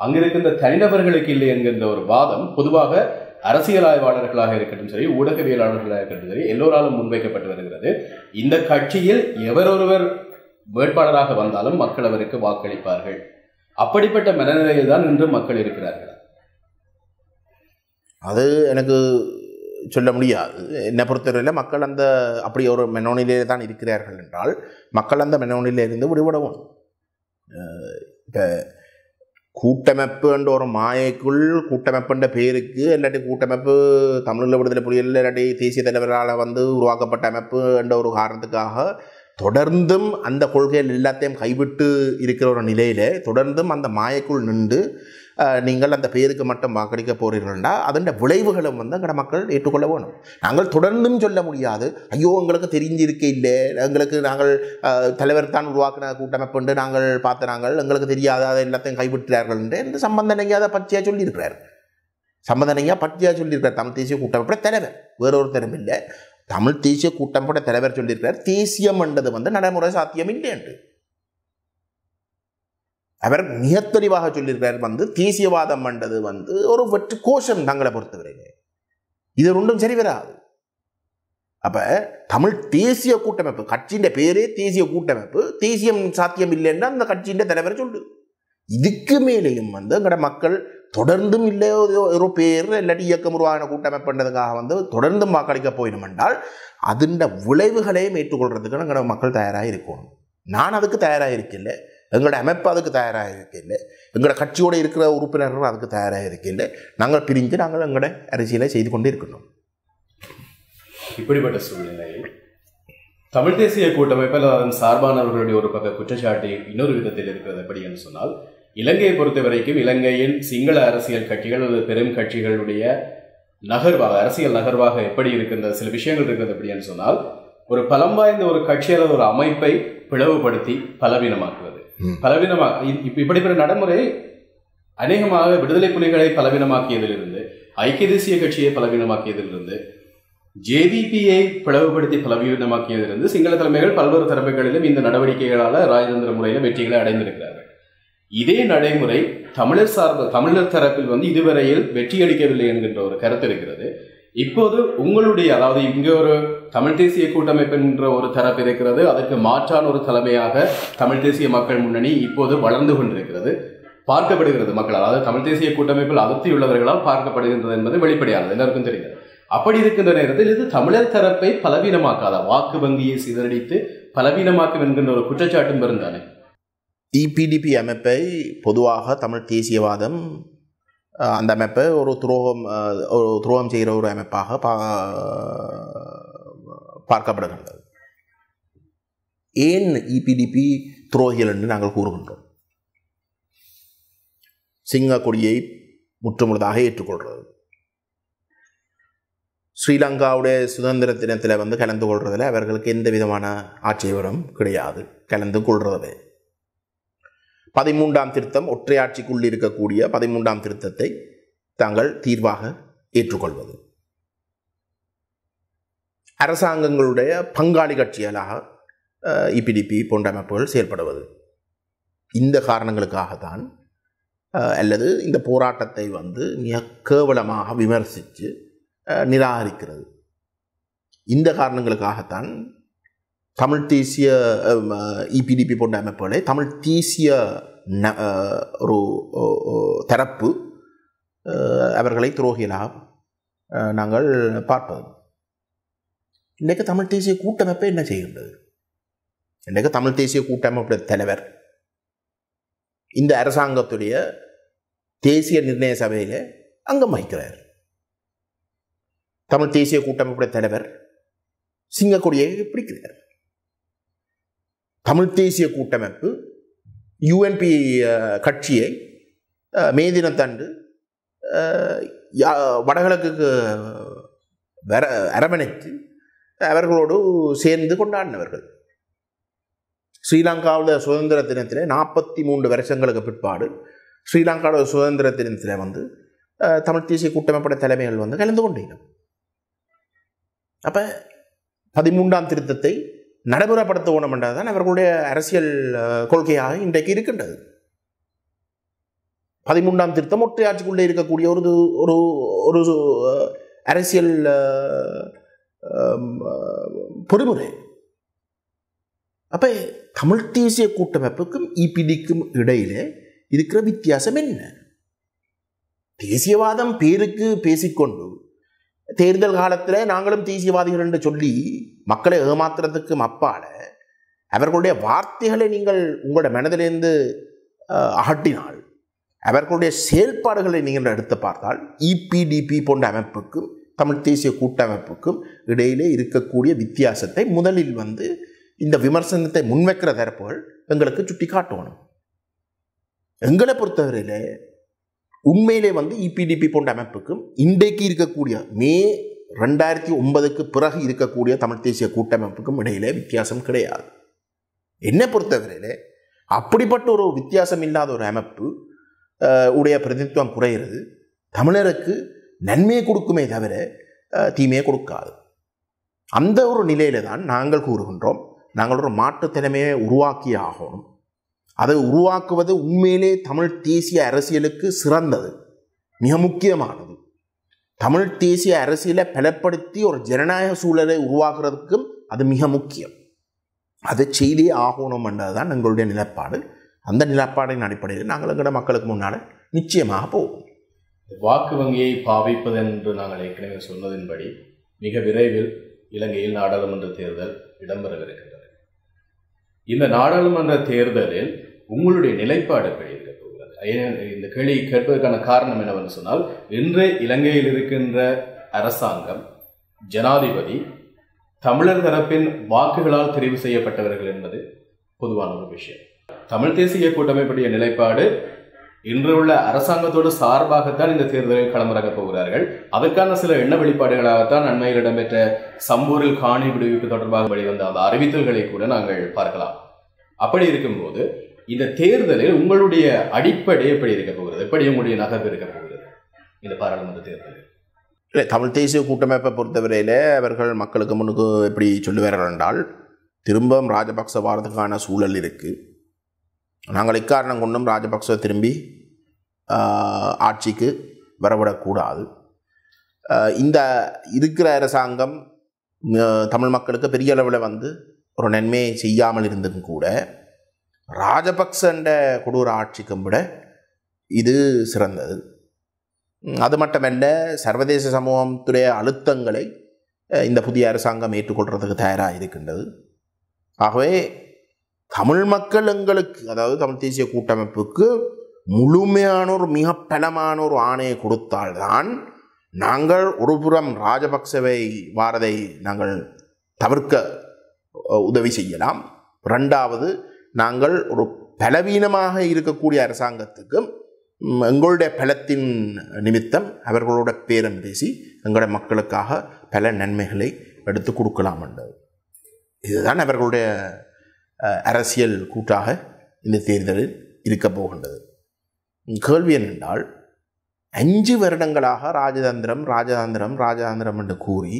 அங்கிருக்கின்ற தனிநபர்களுக்கு இல்லை என்கின்ற ஒரு வாதம் பொதுவாக அரசியல் ஆய்வாளர்களாக இருக்கட்டும் சரி, ஊடகவியலாளர்களாக இருக்கட்டும் சரி, எல்லோராலும் முன்வைக்கப்பட்டு வருகிறது. இந்த கட்சியில் எவரொருவர் வேட்பாளராக வந்தாலும் மக்கள் அவருக்கு வாக்களிப்பார்கள். அப்படிப்பட்ட மனநிலையில் தான் இன்று மக்கள் இருக்கிறார்கள். அது எனக்கு சொல்ல முடியாது. என்னை பொறுத்தவரையில் மக்கள் அப்படி ஒரு மெனோனிலே தான் இருக்கிறார்கள் என்றால் மக்கள் அந்த மெனோனிலிருந்து விடுபடவும். இப்போ கூட்டமைப்பு என்ற ஒரு மாயைக்குள் கூட்டமைப்புன்ற பேருக்கு இல்லாட்டி கூட்டமைப்பு தமிழில் விடுதலை புலிகள் இல்லாட்டி தேசிய தலைவரால் உருவாக்கப்பட்ட அமைப்பு என்ற ஒரு காரணத்துக்காக தொடர்ந்தும் அந்த கொள்கைகள் எல்லாத்தையும் கைவிட்டு இருக்கிற ஒரு நிலையில் தொடர்ந்தும் அந்த மாயைக்குள் நின்று நீங்கள் அந்த பேருக்கு மட்டும் வாக்களிக்க போகிறீர்கள்னா அதன் விளைவுகளும் எங்கட மக்கள் ஏற்றுக்கொள்ள வேணும். நாங்கள் தொடர்ந்தும் சொல்ல முடியாது, ஐயோ எங்களுக்கு தெரிஞ்சிருக்க இல்லை, எங்களுக்கு நாங்கள் தலைவர் தான் உருவாக்கின கூட்டமைப்பு நாங்கள் பார்த்த நாங்கள் எங்களுக்கு தெரியாத அதை எல்லாத்தையும் கைவிட்டார்கள் என்று சம்பந்தனையா அதை பச்சையாக சொல்லியிருக்கிறார். சம்பந்தனையா பச்சையாக சொல்லியிருக்கிறார். தமிழ் தேசிய கூட்டமைப்போட தலைவர், வேறொரு தரம் இல்லை, தமிழ் தேசிய கூட்டமைப்போட தலைவர் சொல்லியிருக்கிறார், தேசியம் என்றது நடைமுறை சாத்தியம் இல்லை என்று. அவர் மிக தெளிவாக சொல்லியிருக்கிறார், தேசியவாதம் என்றது ஒரு வெற்று கோஷம் தங்களை பொறுத்தவரையிலே. இது ஒன்றும் சரி வராது. அப்போ தமிழ் தேசிய கூட்டமைப்பு, கட்சியின் பேரே தேசிய கூட்டமைப்பு, தேசியம் சாத்தியம் இல்லைன்னா அந்த கட்சியின் தலைவரை சொல்லு. இதுக்கு மேலேயும் எங்கட மக்கள் தொடர்ந்தும் இல்லை ஒரு பேர் இல்லாட்டி இயக்கம் உருவான கூட்டமைப்புன்றதுக்காக தொடர்ந்தும் வாக்களிக்க போயிடும் என்றால் அதன் விளைவுகளையும் ஏற்றுக்கொள்றதுக்கு எங்கட மக்கள் தயாராக இருக்கணும். நான் அதுக்கு தயாராக இருக்கல, எங்களோட அமைப்பு அதுக்கு தயாராக இருக்கில்லை, எங்களோட கட்சியோடு இருக்கிற உறுப்பினர்கள் அதுக்கு தயாராக இருக்கில்லை. நாங்கள் பிரிஞ்சு நாங்கள் எங்களோட அரசியலை செய்து கொண்டே இருக்கணும். இப்படிப்பட்ட சூழ்நிலையில் தமிழ் தேசிய கூட்டமைப்பில் அதன் சார்பானவர்களுடைய ஒரு பக்க குற்றச்சாட்டு இன்னொரு விதத்தில் இருக்கிறது. எப்படி என்று சொன்னால், இலங்கையை பொறுத்த வரைக்கும் இலங்கையின் சிங்கள அரசியல் கட்சிகள் அல்லது பெரும் கட்சிகளுடைய நகர்வாக, அரசியல் நகர்வாக எப்படி இருக்கின்ற சில விஷயங்கள் இருக்கிறது. எப்படி என்று சொன்னால், ஒரு பலம் வாய்ந்த ஒரு கட்சி அல்லது ஒரு அமைப்பை பிளவுபடுத்தி பலவீனமாக்குவது. இப்படிப்பட்ட நடைமுறை அநேகமாக விடுதலை புலிகளை பலவீனமாக்கியதிலிருந்து, ஐக்கிய தேசிய கட்சியை பலவீனமாக்கியதிலிருந்து, ஜேவிபியை பிளவுபடுத்தி பலவீனமாக்கியதிலிருந்து சிங்கள தலைமைகள் பல்வேறு தரப்புகளிலும் இந்த நடவடிக்கைகளால் ராஜதந்திர முறையில் வெற்றிகளை அடைந்திருக்கிறார்கள். இதே நடைமுறை தமிழர் தரப்பில் இதுவரையில் வெற்றியளிக்கவில்லை என்கின்ற ஒரு கருத்து இருக்கிறது. இப்போது உங்களுடைய, அதாவது இங்கே ஒரு தமிழ் தேசிய கூட்டமைப்பு என்ற ஒரு தரப்பு இருக்கிறது, அதற்கு மாற்றான ஒரு தலைமையாக தமிழ் தேசிய மக்கள் முன்னணி இப்போது வளர்ந்து கொண்டிருக்கிறது, பார்க்கப்படுகிறது மக்கள். அதாவது தமிழ் தேசிய கூட்டமைப்பில் அதிருப்தியுள்ளவர்களால் பார்க்கப்படுகின்றது என்பது வெளிப்படையானது, எல்லாருக்கும் தெரிகிறது. அப்படி இருக்கின்ற நேரத்தில் இது தமிழர் தரப்பை பலவீனமாக்காத, வாக்கு வங்கியை சிதறடித்து பலவீனமாக்கும் என்கின்ற ஒரு குற்றச்சாட்டும் இருந்தானே. இபிடிபி அமைப்பை பொதுவாக தமிழ் தேசியவாதம் அந்த அமைப்பை ஒரு துரோகம் செய்கிற ஒரு அமைப்பாக பார்க்கப்படுகின்றது. ஏன் இபிடிபி துரோகிகள் என்று நாங்கள் கூறுகின்றோம்? சிங்க கொடியை முற்றுமுழுதாக ஏற்றுக்கொள்கிறது, ஸ்ரீலங்காவுடைய சுதந்திர தினத்தில் வந்து கலந்து கொள்றதில் அவர்களுக்கு எந்த விதமான ஆட்சேபனம் கிடையாது. கலந்து கொள்றதே 13ஆம் திருத்தம் ஒற்றையாட்சிக்குள் இருக்கக்கூடிய 13ஆம் திருத்தத்தை தாங்கள் தீர்வாக ஏற்றுக்கொள்வது, அரசாங்கங்களுடைய பங்காளி கட்சிகளாக இபிடிபி போன்ற அமைப்புகள் செயல்படுவது, இந்த காரணங்களுக்காகத்தான் அல்லது இந்த போராட்டத்தை வந்து மிக கேவலமாக விமர்சித்து நிராகரிக்கிறது. இந்த காரணங்களுக்காகத்தான் தமிழ் தேசிய இபிடிபி போன்ற அமைப்புகளை தமிழ் தேசிய ஒரு தரப்பு அவர்களை துரோகிகளாக நாங்கள் பார்ப்பது. இன்றைக்கு தமிழ் தேசிய கூட்டமைப்பை என்ன செய்கின்றது? இன்றைக்கு தமிழ் தேசிய கூட்டமைப்புடைய தலைவர் இந்த அரசாங்கத்துடைய தேசிய நிர்ணய சபையில் அங்கம் வகிக்கிறார். தமிழ் தேசிய கூட்டமைப்புடைய தலைவர் சிங்கக்கொடியை பிடிக்கிறார். தமிழ் தேசிய கூட்டமைப்பு யூஎன்பி கட்சியை மே தினத்தன்று வடகிழக்கு அரவணைத்து அவர்களோடு சேர்ந்து கொண்டாடினவர்கள். ஸ்ரீலங்காவில் சுதந்திர தினத்தில் 43 வருஷங்களுக்கு பிற்பாடு ஸ்ரீலங்காவோட சுதந்திர தினத்தில் வந்து தமிழ் தேசிய கூட்டமைப்புடைய தலைமைகள் வந்து கலந்து கொண்டீங்க. அப்போ 13ஆம் திருத்தத்தை நடைமுறைப்படுத்த வேணும் என்றதுதான் அவர்களுடைய அரசியல் கொள்கையாக இன்றைக்கு இருக்கின்றது. 13ஆம் திருத்தம் ஒற்றையாட்சிக்குள்ளே இருக்கக்கூடிய ஒரு அரசியல் பொறிமுறை. அப்போ தமிழ் தேசிய கூட்டமைப்புக்கும் இபிடிக்கும் இடையிலே இருக்கிற வித்தியாசம் என்ன? தேசியவாதம் பேருக்கு பேசிக்கொண்டு தேர்தல் காலத்தில் நாங்களும் தேசியவாதிகள் என்று சொல்லி மக்களை ஏமாத்துறதுக்கு அப்பால அவர்களுடைய வார்த்தைகளை நீங்கள் உங்களோட மனதிலிருந்து அகட்டினால், அவர்களுடைய செயல்பாடுகளை நீங்கள் எடுத்து பார்த்தால் இபிடிபி போன்ற அமைப்புக்கும் தமிழ் தேசிய கூட்டமைப்புக்கும் இடையிலே இருக்கக்கூடிய வித்தியாசத்தை முதலில் வந்து இந்த விமர்சனத்தை முன்வைக்கிற தரப்புகள் எங்களுக்கு சுட்டி காட்டணும். எங்களை பொறுத்தவரையில் உண்மையிலே வந்து இபிடிபி போன்ற அமைப்புக்கும் இன்றைக்கு இருக்கக்கூடிய மே 2009க்கு பிறகு இருக்கக்கூடிய தமிழ் தேசிய கூட்டமைப்புக்கும் இடையிலே வித்தியாசம் கிடையாது. என்னை பொறுத்தவரையில் அப்படிப்பட்ட ஒரு வித்தியாசம் இல்லாத ஒரு அமைப்பு உடைய பிரதிநிதித்துவம் குறைகிறது தமிழருக்கு நன்மையை கொடுக்குமே தவிர தீமையை கொடுக்காது. அந்த ஒரு நிலையில தான் நாங்கள் கூறுகின்றோம், நாங்கள் ஒரு மாற்று தலைமையை உருவாக்கியே ஆகணும். அதை உருவாக்குவது உண்மையிலே தமிழ் தேசிய அரசியலுக்கு சிறந்தது, மிக முக்கியமானது. தமிழ் தேசிய அரசியலை பலப்படுத்தி ஒரு ஜனநாயக சூழலை உருவாக்குறதுக்கும் அது மிக முக்கியம். அதை செய்தே ஆகணும் என்றதுதான் எங்களுடைய நிலைப்பாடு. அந்த நிலைப்பாடின் அடிப்படையில் நாங்கள் எங்களோட மக்களுக்கு முன்னால் நிச்சயமாக போவோம். வாக்கு வங்கியை பாவிப்பது என்று நாங்கள் ஏற்கனவே சொன்னதின்படி மிக விரைவில் இலங்கையில் நாடாளுமன்ற தேர்தல் இடம்பெறவிருக்கின்றது. இந்த நாடாளுமன்ற தேர்தலில் உங்களுடைய நிலைப்பாடு எப்படி இருக்க போகிறது? இந்த கேள்வி கேட்பதற்கான காரணம் என்னவென்று சொன்னால், இன்று இலங்கையில் இருக்கின்ற அரசாங்கம், ஜனாதிபதி தமிழர் தரப்பின் வாக்குகளால் தெரிவு செய்யப்பட்டவர்கள் என்பது பொதுவான ஒரு விஷயம். தமிழ் தேசிய கூட்டமைப்புடைய நிலைப்பாடு இன்று உள்ள அரசாங்கத்தோடு சார்பாகத்தான் இந்த தேர்தலில் களமிறங்கப் போகிறார்கள். அதற்கான சில எண்ண வெளிப்பாடுகளாகத்தான் அண்மையில் இடம்பெற்ற சம்பூரில் காணி விடுவிப்பு தொடர்பாக வெளிவந்த அந்த அறிவித்தல்களை கூட நாங்கள் பார்க்கலாம். அப்படி இருக்கும்போது இந்த தேர்தலில் உங்களுடைய அடிப்படை எப்படி இருக்க போகிறது? எப்படி உங்களுடைய நகர்வு இருக்க போகிறது இந்த பாராளுமன்ற தேர்தலில்? இல்லை, தமிழ் தேசிய கூட்டமைப்பை பொறுத்தவரையில் அவர்கள் மக்களுக்கு முன்னுக்கு எப்படி சொல்லுவார்கள் என்றால், திரும்பவும் ராஜபக்ச வாரத்துக்கான சூழல் இருக்குது, நாங்கள் இக்காரணம் கொண்டும் ராஜபக்ச திரும்பி ஆட்சிக்கு வரவிடக்கூடாது, இந்த இருக்கிற அரசாங்கம் தமிழ் மக்களுக்கு பெரிய அளவில் வந்து ஒரு நன்மையை செய்யாமல் இருந்தும் கூட ராஜபக்சண்ட கொடூர ஆட்சிக்கும் விட இது சிறந்தது. அது மட்டுமல்ல, சர்வதேச சமூகத்துடைய அழுத்தங்களை இந்த புதிய அரசாங்கம் ஏற்றுக்கொள்கிறதுக்கு தயாராக இருக்கின்றது. ஆகவே தமிழ் மக்கள் எங்களுக்கு, அதாவது தமிழ் தேசிய கூட்டமைப்புக்கு முழுமையான ஒரு மிக பலமான ஒரு ஆணையை கொடுத்தால்தான் நாங்கள் ஒருபுறம் ராஜபக்சவை வாரதை நாங்கள் தவிர்க்க உதவி செய்யலாம். இரண்டாவது, நாங்கள் ஒரு பலவீனமாக இருக்கக்கூடிய அரசாங்கத்துக்கும் எங்களுடைய பலத்தின் நிமித்தம் அவர்களோட பேரம் பேசி எங்களுடைய மக்களுக்காக பல நன்மைகளை எடுத்து கொடுக்கலாம் என்றது. இதுதான் அவர்களுடைய அரசியல் கூட்டாக இந்த தேர்தலில் இருக்கப் போகின்றது. கேள்வி என்னென்றால் 5 வருடங்களாக ராஜதந்திரம் ராஜதந்திரம் ராஜதந்திரம் என்று கூறி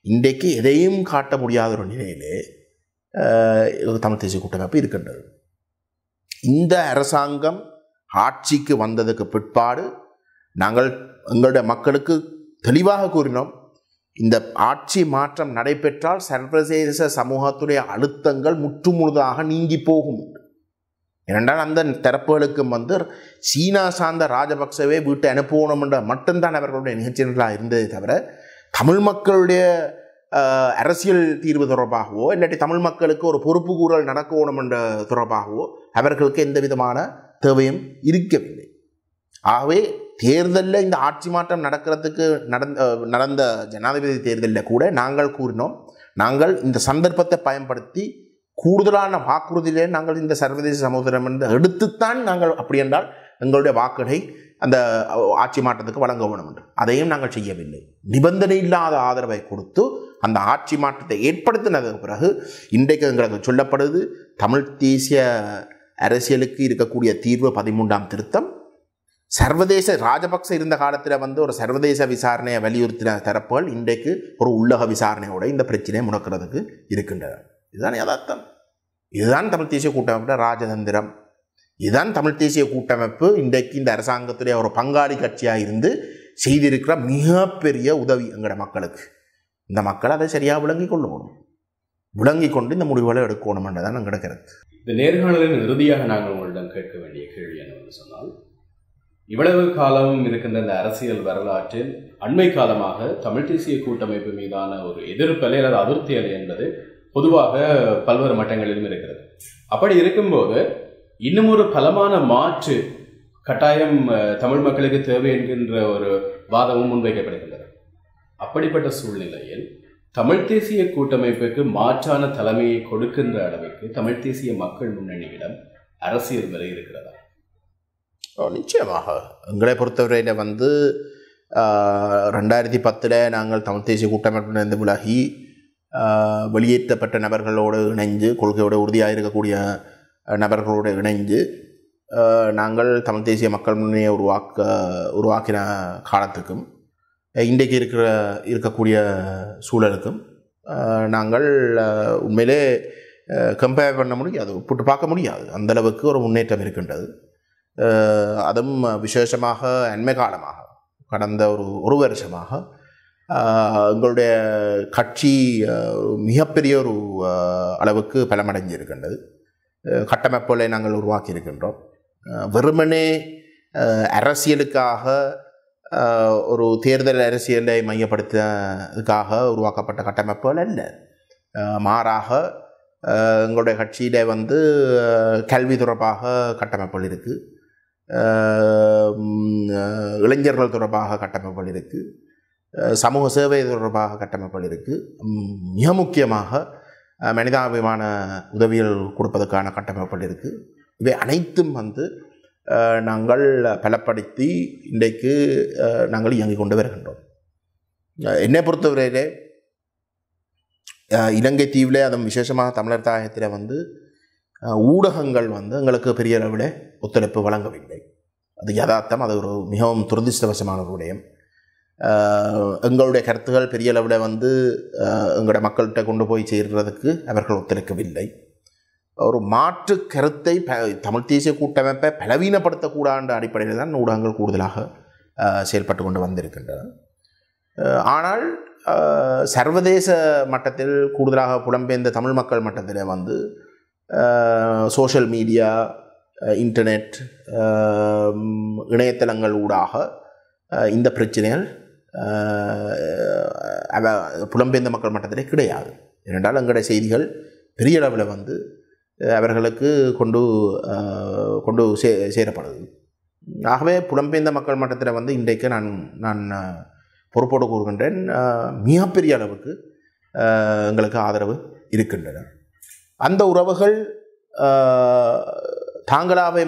இன்றைக்கு எதையும் காட்ட முடியாத ஒரு நிலையிலே தமிழ் தேசிய கூட்டமைப்பு இருக்கின்றது. இந்த அரசாங்கம் ஆட்சிக்கு வந்ததுக்கு பிற்பாடு நாங்கள் எங்களுடைய மக்களுக்கு தெளிவாக கூறினோம், இந்த ஆட்சி மாற்றம் நடைபெற்றால் சர்வதேச சமூகத்துடைய அழுத்தங்கள் முற்றுமுழுதாக நீங்கி போகும். ஏனென்றால் அந்த தரப்புகளுக்கும் சீனா சார்ந்த ராஜபக்சவே வீட்டை அனுப்பணும் என்ற மட்டும்தான் அவர்களுடைய நிகழ்ச்சிகளாக இருந்ததை தவிர தமிழ் மக்களுடைய அரசியல் தீர்வு தொடர்பாகவோ இல்லாட்டி தமிழ் மக்களுக்கு ஒரு பொறுப்பு கூறல் நடக்கணும் என்ற தொடர்பாகவோ அவர்களுக்கு எந்த விதமான தேவையும் இருக்கவில்லை. ஆகவே தேர்தலில் இந்த ஆட்சி மாற்றம் நடக்கிறதுக்கு நடந்த ஜனாதிபதி தேர்தலில் கூட நாங்கள் கூறினோம், நாங்கள் இந்த சந்தர்ப்பத்தை பயன்படுத்தி கூடுதலான வாக்குறுதியிலே நாங்கள் இந்த சர்வதேச சமுதாயம் என்று எடுத்துத்தான் நாங்கள் அப்படி என்றால் எங்களுடைய வாக்குகளை அந்த ஆட்சி மாற்றத்துக்கு வழங்க வேண்டும் என்று அதையும் நாங்கள் செய்யவில்லை. நிபந்தனை இல்லாத ஆதரவை கொடுத்து அந்த ஆட்சி மாற்றத்தை ஏற்படுத்தினதுக்கு பிறகு இன்றைக்கு எங்களுக்கு சொல்லப்படுது தமிழ் தேசிய அரசியலுக்கு இருக்கக்கூடிய தீர்வு 13ஆம் திருத்தம். சர்வதேச ராஜபக்ச இருந்த காலத்தில் ஒரு சர்வதேச விசாரணையை வலியுறுத்தின தரப்புகள் இன்றைக்கு ஒரு உள்ளக விசாரணையோட இந்த பிரச்சனையை முடக்கிறதுக்கு இருக்கின்றன. இதுதான் யதார்த்தம். இதுதான் தமிழ் தேசிய கூட்டமைப்பு ராஜதந்திரம். இதுதான் தமிழ் தேசிய கூட்டமைப்பு இன்றைக்கு இந்த அரசாங்கத்துடைய ஒரு பங்காளி கட்சியாக இருந்து செய்திருக்கிற மிகப்பெரிய உதவி எங்களோட மக்களுக்கு. இந்த மக்கள் அதை சரியாக விளங்கி கொள்ளணும், விளங்கி கொண்டு இந்த முடிவுகளை எடுக்கணும் என்றுதான் எங்களோட கருத்து. இந்த நேர்காணலின் இறுதியாக நாங்கள் உங்களிடம் கேட்க வேண்டிய கேள்வி என்னவென்று சொன்னால், இவ்வளவு காலம் இருக்கின்ற இந்த அரசியல் வரலாற்றில் அண்மை காலமாக தமிழ் தேசிய கூட்டமைப்பு மீதான ஒரு எதிர்ப்பலை அல்லது அதிருப்தி அலை என்பது பொதுவாக பல்வேறு மட்டங்களிலும் இருக்கிறது. அப்படி இருக்கும்போது இன்னும் ஒரு பலமான மாற்று கட்டாயம் தமிழ் மக்களுக்கு தேவை என்கின்ற ஒரு வாதமும் முன்வைக்கப்படுகின்றது. அப்படிப்பட்ட சூழ்நிலையில் தமிழ் தேசிய கூட்டமைப்புக்கு மாற்றான தலைமையை கொடுக்கின்ற அளவுக்கு தமிழ் தேசிய மக்கள் முன்னணியிடம் அரசியல் வரை இருக்கிறதா? நிச்சயமாக. எங்களை பொறுத்தவரையில் 2010 நாங்கள் தமிழ் தேசிய கூட்டமைப்பிலிருந்து விலகி வெளியேற்றப்பட்ட நபர்களோடு இணைஞ்சு, கொள்கையோடு உறுதியாக இருக்கக்கூடிய நபர்களோடு இணைஞ்சு நாங்கள் தமிழ் தேசிய மக்கள் முன்னணியை உருவாக்கின காலத்துக்கும் இன்றைக்கு இருக்கக்கூடிய சூழலுக்கும் நாங்கள் உண்மையிலே கம்பேர் பண்ண முடியாது, ஒப்பிட்டு பார்க்க முடியாது. அந்தளவுக்கு ஒரு முன்னேற்றம் இருக்கின்றது. அதுவும் விசேஷமாக அண்மை காலமாக கடந்த ஒரு வருஷமாக எங்களுடைய கட்சி மிகப்பெரிய ஒரு அளவுக்கு பலமடைஞ்சிருக்கின்றது. கட்டமைப்புகளை நாங்கள் உருவாக்கி இருக்கின்றோம். வெறுமனே அரசியலுக்காக ஒரு தேர்தல் அரசியலை மையப்படுத்துவதற்காக உருவாக்கப்பட்ட கட்டமைப்புகள் அல்ல. மாறாக எங்களுடைய கட்சியில் கல்வி தொடர்பாக கட்டமைப்புகள் இருக்குது, இளைஞர்கள் தொடர்பாக கட்டமைப்புகள் இருக்குது, சமூக சேவை தொடர்பாக கட்டமைப்புகள் இருக்குது, மிக முக்கியமாக மனிதாபிமான உதவிகள் கொடுப்பதற்கான கட்டமைப்புகள் இருக்குது. இவை அனைத்தும் நாங்கள் பலப்படுத்தி இன்றைக்கு நாங்கள் இயங்கிக் கொண்டு வருகின்றோம். என்னை பொறுத்தவரையிலே இலங்கை தீவில் அதுவும் விசேஷமாக தமிழர் தாயகத்தில் ஊடகங்கள் எங்களுக்கு பெரிய அளவில் ஒத்துழைப்பு வழங்கவில்லை. அது யதார்த்தம். அது ஒரு மிகவும் துரதிர்ஷ்டவசமான ஒரு விடயம். எங்களுடைய கருத்துக்கள் பெரிய அளவில் எங்களுடைய மக்கள்கிட்ட கொண்டு போய் சேர்றதுக்கு அவர்கள் ஒத்துழைக்கவில்லை. ஒரு மாற்று கருத்தை தமிழ் தேசிய கூட்டமைப்பை பலவீனப்படுத்தக்கூடாத அடிப்படையில் தான் ஊடகங்கள் கூடுதலாக செயல்பட்டு கொண்டு வந்திருக்கின்றன. ஆனால் சர்வதேச மட்டத்தில் கூடுதலாக புலம்பெயர்ந்த தமிழ் மக்கள் மட்டத்தில் சோஷியல் மீடியா, இன்டர்நெட், இணையதளங்கள் ஊடாக இந்த பிரச்சனைகள் புலம்பெயர்ந்த மக்கள் மட்டத்திலே கிடையாது. ஏனென்றால் எங்களுடைய செய்திகள் பெரிய அளவில் அவர்களுக்கு கொண்டு சேரப்படுது. ஆகவே புலம்பெயர்ந்த மக்கள் மட்டத்தில் இன்றைக்கு நான் பொறுப்போடு கூறுகின்றேன், மிகப்பெரிய அளவுக்கு எங்களுக்கு ஆதரவு இருக்கின்றன. அந்த உறவுகள் தாங்களாகவே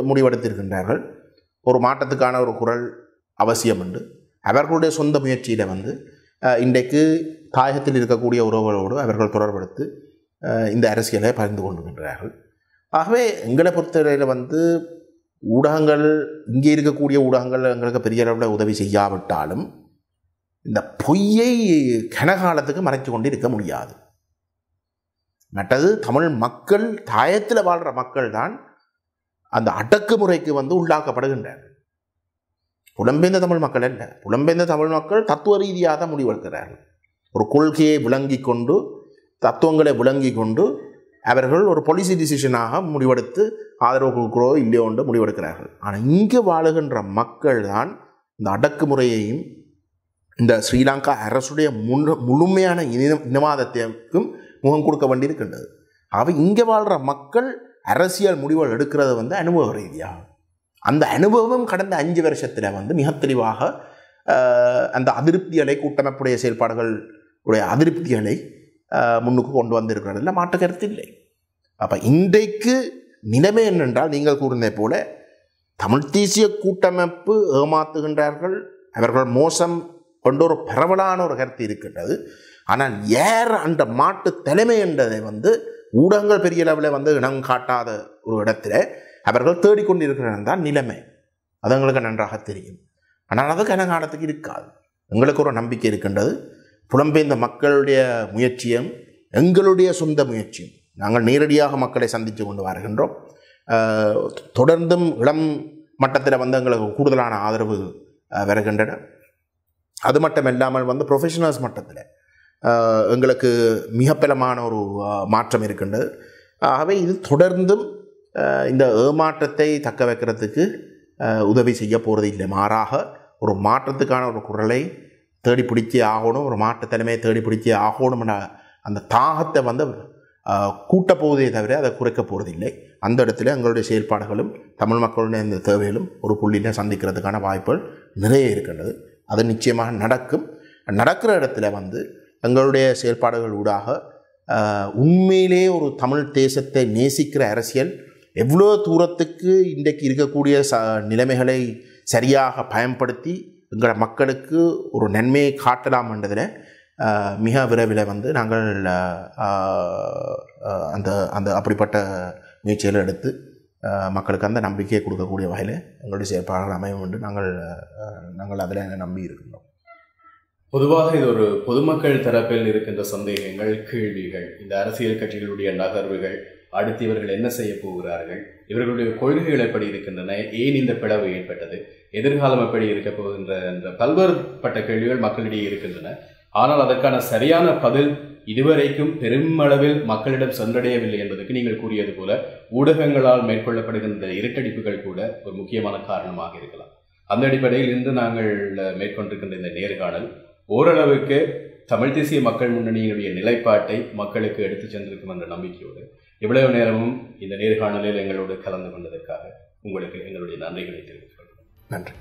முடிவெடுத்திருக்கின்றார்கள். ஒரு மாற்றத்துக்கான ஒரு குரல் அவசியம் என்று அவர்களுடைய சொந்த முயற்சியில் இன்றைக்கு தாயகத்தில் இருக்கக்கூடிய உறவுகளோடு அவர்கள் தொடர்படுத்தி இந்த அரசியலை பகிர்ந்து கொண்டுகின்றார்கள். ஆகவே எங்களை பொறுத்தவரையில் வந்து ஊடகங்கள், இங்கே இருக்கக்கூடிய ஊடகங்கள் எங்களுக்கு பெரிய அளவில் உதவி செய்யாவிட்டாலும் இந்த பொய்யை கனகாலத்துக்கு மறைத்து கொண்டு இருக்க முடியாது. மற்றது தமிழ் மக்கள், தாயத்தில் வாழ்கிற மக்கள் தான் அந்த அடக்குமுறைக்கு வந்து உள்ளாக்கப்படுகின்றார்கள். புலம்பெயர்ந்த தமிழ் மக்கள் அல்ல. புலம்பெயர்ந்த தமிழ் மக்கள் தத்துவ ரீதியாக தான் முடிவெடுக்கிறார்கள். ஒரு கொள்கையை விளங்கி கொண்டு, தத்துவங்களை விளங்கி கொண்டு அவர்கள் ஒரு பாலிசி டிசிஷனாக முடிவெடுத்து ஆதரவு கொடுக்கிறோ இல்லையோ என்று முடிவெடுக்கிறார்கள். ஆனால் இங்கே வாழுகின்ற மக்கள் தான் இந்த அடக்குமுறையையும் இந்த ஸ்ரீலங்கா அரசுடைய முழுமையான இனவாதத்திற்கும் முகம் கொடுக்க வேண்டியிருக்கின்றது. ஆக இங்கே வாழ்கிற மக்கள் அரசியல் முடிவுகள் எடுக்கிறது வந்து அனுபவ ரீதியாக. அந்த அனுபவம் கடந்த 5 வருஷத்தில் வந்து மிக தெளிவாக அந்த அதிருப்திகளை, கூட்டமைப்புடைய செயல்பாடுகள் உடைய அதிருப்திகளை முன்னுக்கு கொண்டு வந்திருக்கிறதுல மாற்று கருத்து இல்லை. அப்போ இன்றைக்கு நிலைமை என்னென்றால், நீங்கள் கூறினதை போல தமிழ் தேசிய கூட்டமைப்பு ஏமாத்துகின்றார்கள், அவர்கள் மோசம் கொண்ட ஒரு பரவலான ஒரு கருத்து இருக்கின்றது. ஆனால் யார் அந்த மாட்டு தலைமை என்றதை வந்து ஊடகங்கள் பெரிய அளவில் வந்து இனம் காட்டாத ஒரு இடத்துல அவர்கள் தேடிக்கொண்டிருக்கிறது தான் நிலைமை. அது எங்களுக்கு நன்றாக தெரியும். ஆனால் அது கனகாலத்துக்கு இருக்காது. எங்களுக்கு ஒரு நம்பிக்கை இருக்கின்றது. புலம்பெயர்ந்த மக்களுடைய முயற்சியும் எங்களுடைய சொந்த முயற்சியும், நாங்கள் நேரடியாக மக்களை சந்தித்து கொண்டு வருகின்றோம். தொடர்ந்தும் இளம் மட்டத்தில் வந்து எங்களுக்கு கூடுதலான ஆதரவு வருகின்றன. அது மட்டும் இல்லாமல் வந்து ப்ரொஃபஷனல்ஸ் மட்டத்தில் எங்களுக்கு மிகப்பலமான ஒரு மாற்றம் இருக்கின்றது. ஆகவே இது தொடர்ந்தும் இந்த ஏமாற்றத்தை தக்க வைக்கிறதுக்கு உதவி செய்ய போகிறது இல்லை. மாறாக ஒரு மாற்றத்துக்கான ஒரு குரலை தேடி பிடிச்சே ஆகணும், ஒரு மாற்று தலைமையை தேடி பிடிச்சே ஆகணும்னு அந்த தாகத்தை வந்து கூட்டப் போவதே தவிர அதை குறைக்க போகிறதில்லை. அந்த இடத்துல எங்களுடைய செயல்பாடுகளும் தமிழ் மக்களுடைய இந்த தேவைகளும் ஒரு புள்ளியில் சந்திக்கிறதுக்கான வாய்ப்புகள் நிறைய இருக்கின்றது. அது நிச்சயமாக நடக்கும். நடக்கிற இடத்துல வந்து எங்களுடைய செயல்பாடுகள் ஊடாக உண்மையிலே ஒரு தமிழ் தேசத்தை நேசிக்கிற அரசியல் எவ்வளோ தூரத்துக்கு இன்றைக்கு இருக்கக்கூடிய நிலைமைகளை சரியாக பயன்படுத்தி எங்களோட மக்களுக்கு ஒரு நன்மையை காட்டலாம் என்றதில் மிக விரைவில் வந்து நாங்கள் அந்த அந்த அப்படிப்பட்ட முயற்சிகளை எடுத்து மக்களுக்கு அந்த நம்பிக்கையை கொடுக்கக்கூடிய வகையில் எங்களுடைய செயற்பாடுகள் அமையும் என்று நாங்கள் அதில் நம்பி இருக்கின்றோம். பொதுவாக இது ஒரு பொதுமக்கள் தரப்பில் இருக்கின்ற சந்தேகங்கள், கேள்விகள், இந்த அரசியல் கட்சிகளுடைய நகர்வுகள், அடுத்து இவர்கள் என்ன செய்ய போகிறார்கள், இவர்களுடைய கொள்கைகள் எப்படி இருக்கின்றன, ஏன் இந்த பிளவு ஏற்பட்டது, எதிர்காலம் எப்படி இருக்க போகின்ற என்ற பல்வேறுபட்ட கேள்விகள் மக்களிடையே இருக்கின்றன. ஆனால் அதற்கான சரியான பதில் இதுவரைக்கும் பெருமளவில் மக்களிடம் சென்றடையவில்லை என்பதற்கு நீங்கள் கூறியது போல ஊடகங்களால் மேற்கொள்ளப்படுகின்ற இருட்டடிப்புகள் கூட ஒரு முக்கியமான காரணமாக இருக்கலாம். அந்த அடிப்படையில் இன்று நாங்கள் மேற்கொண்டிருக்கின்ற இந்த நேர்காணல் ஓரளவுக்கு தமிழ் தேசிய மக்கள் முன்னணியினுடைய நிலைப்பாட்டை மக்களுக்கு எடுத்துச் சென்றிருக்கும் என்ற நம்பிக்கையோடு இவ்வளவு நேரமும் இந்த நேர்காணலில் எங்களோடு கலந்து கொண்டதற்காக உங்களுக்கு எங்களுடைய நன்றிகளை தெரிவித்துக் கொள்கிறோம். நன்றி.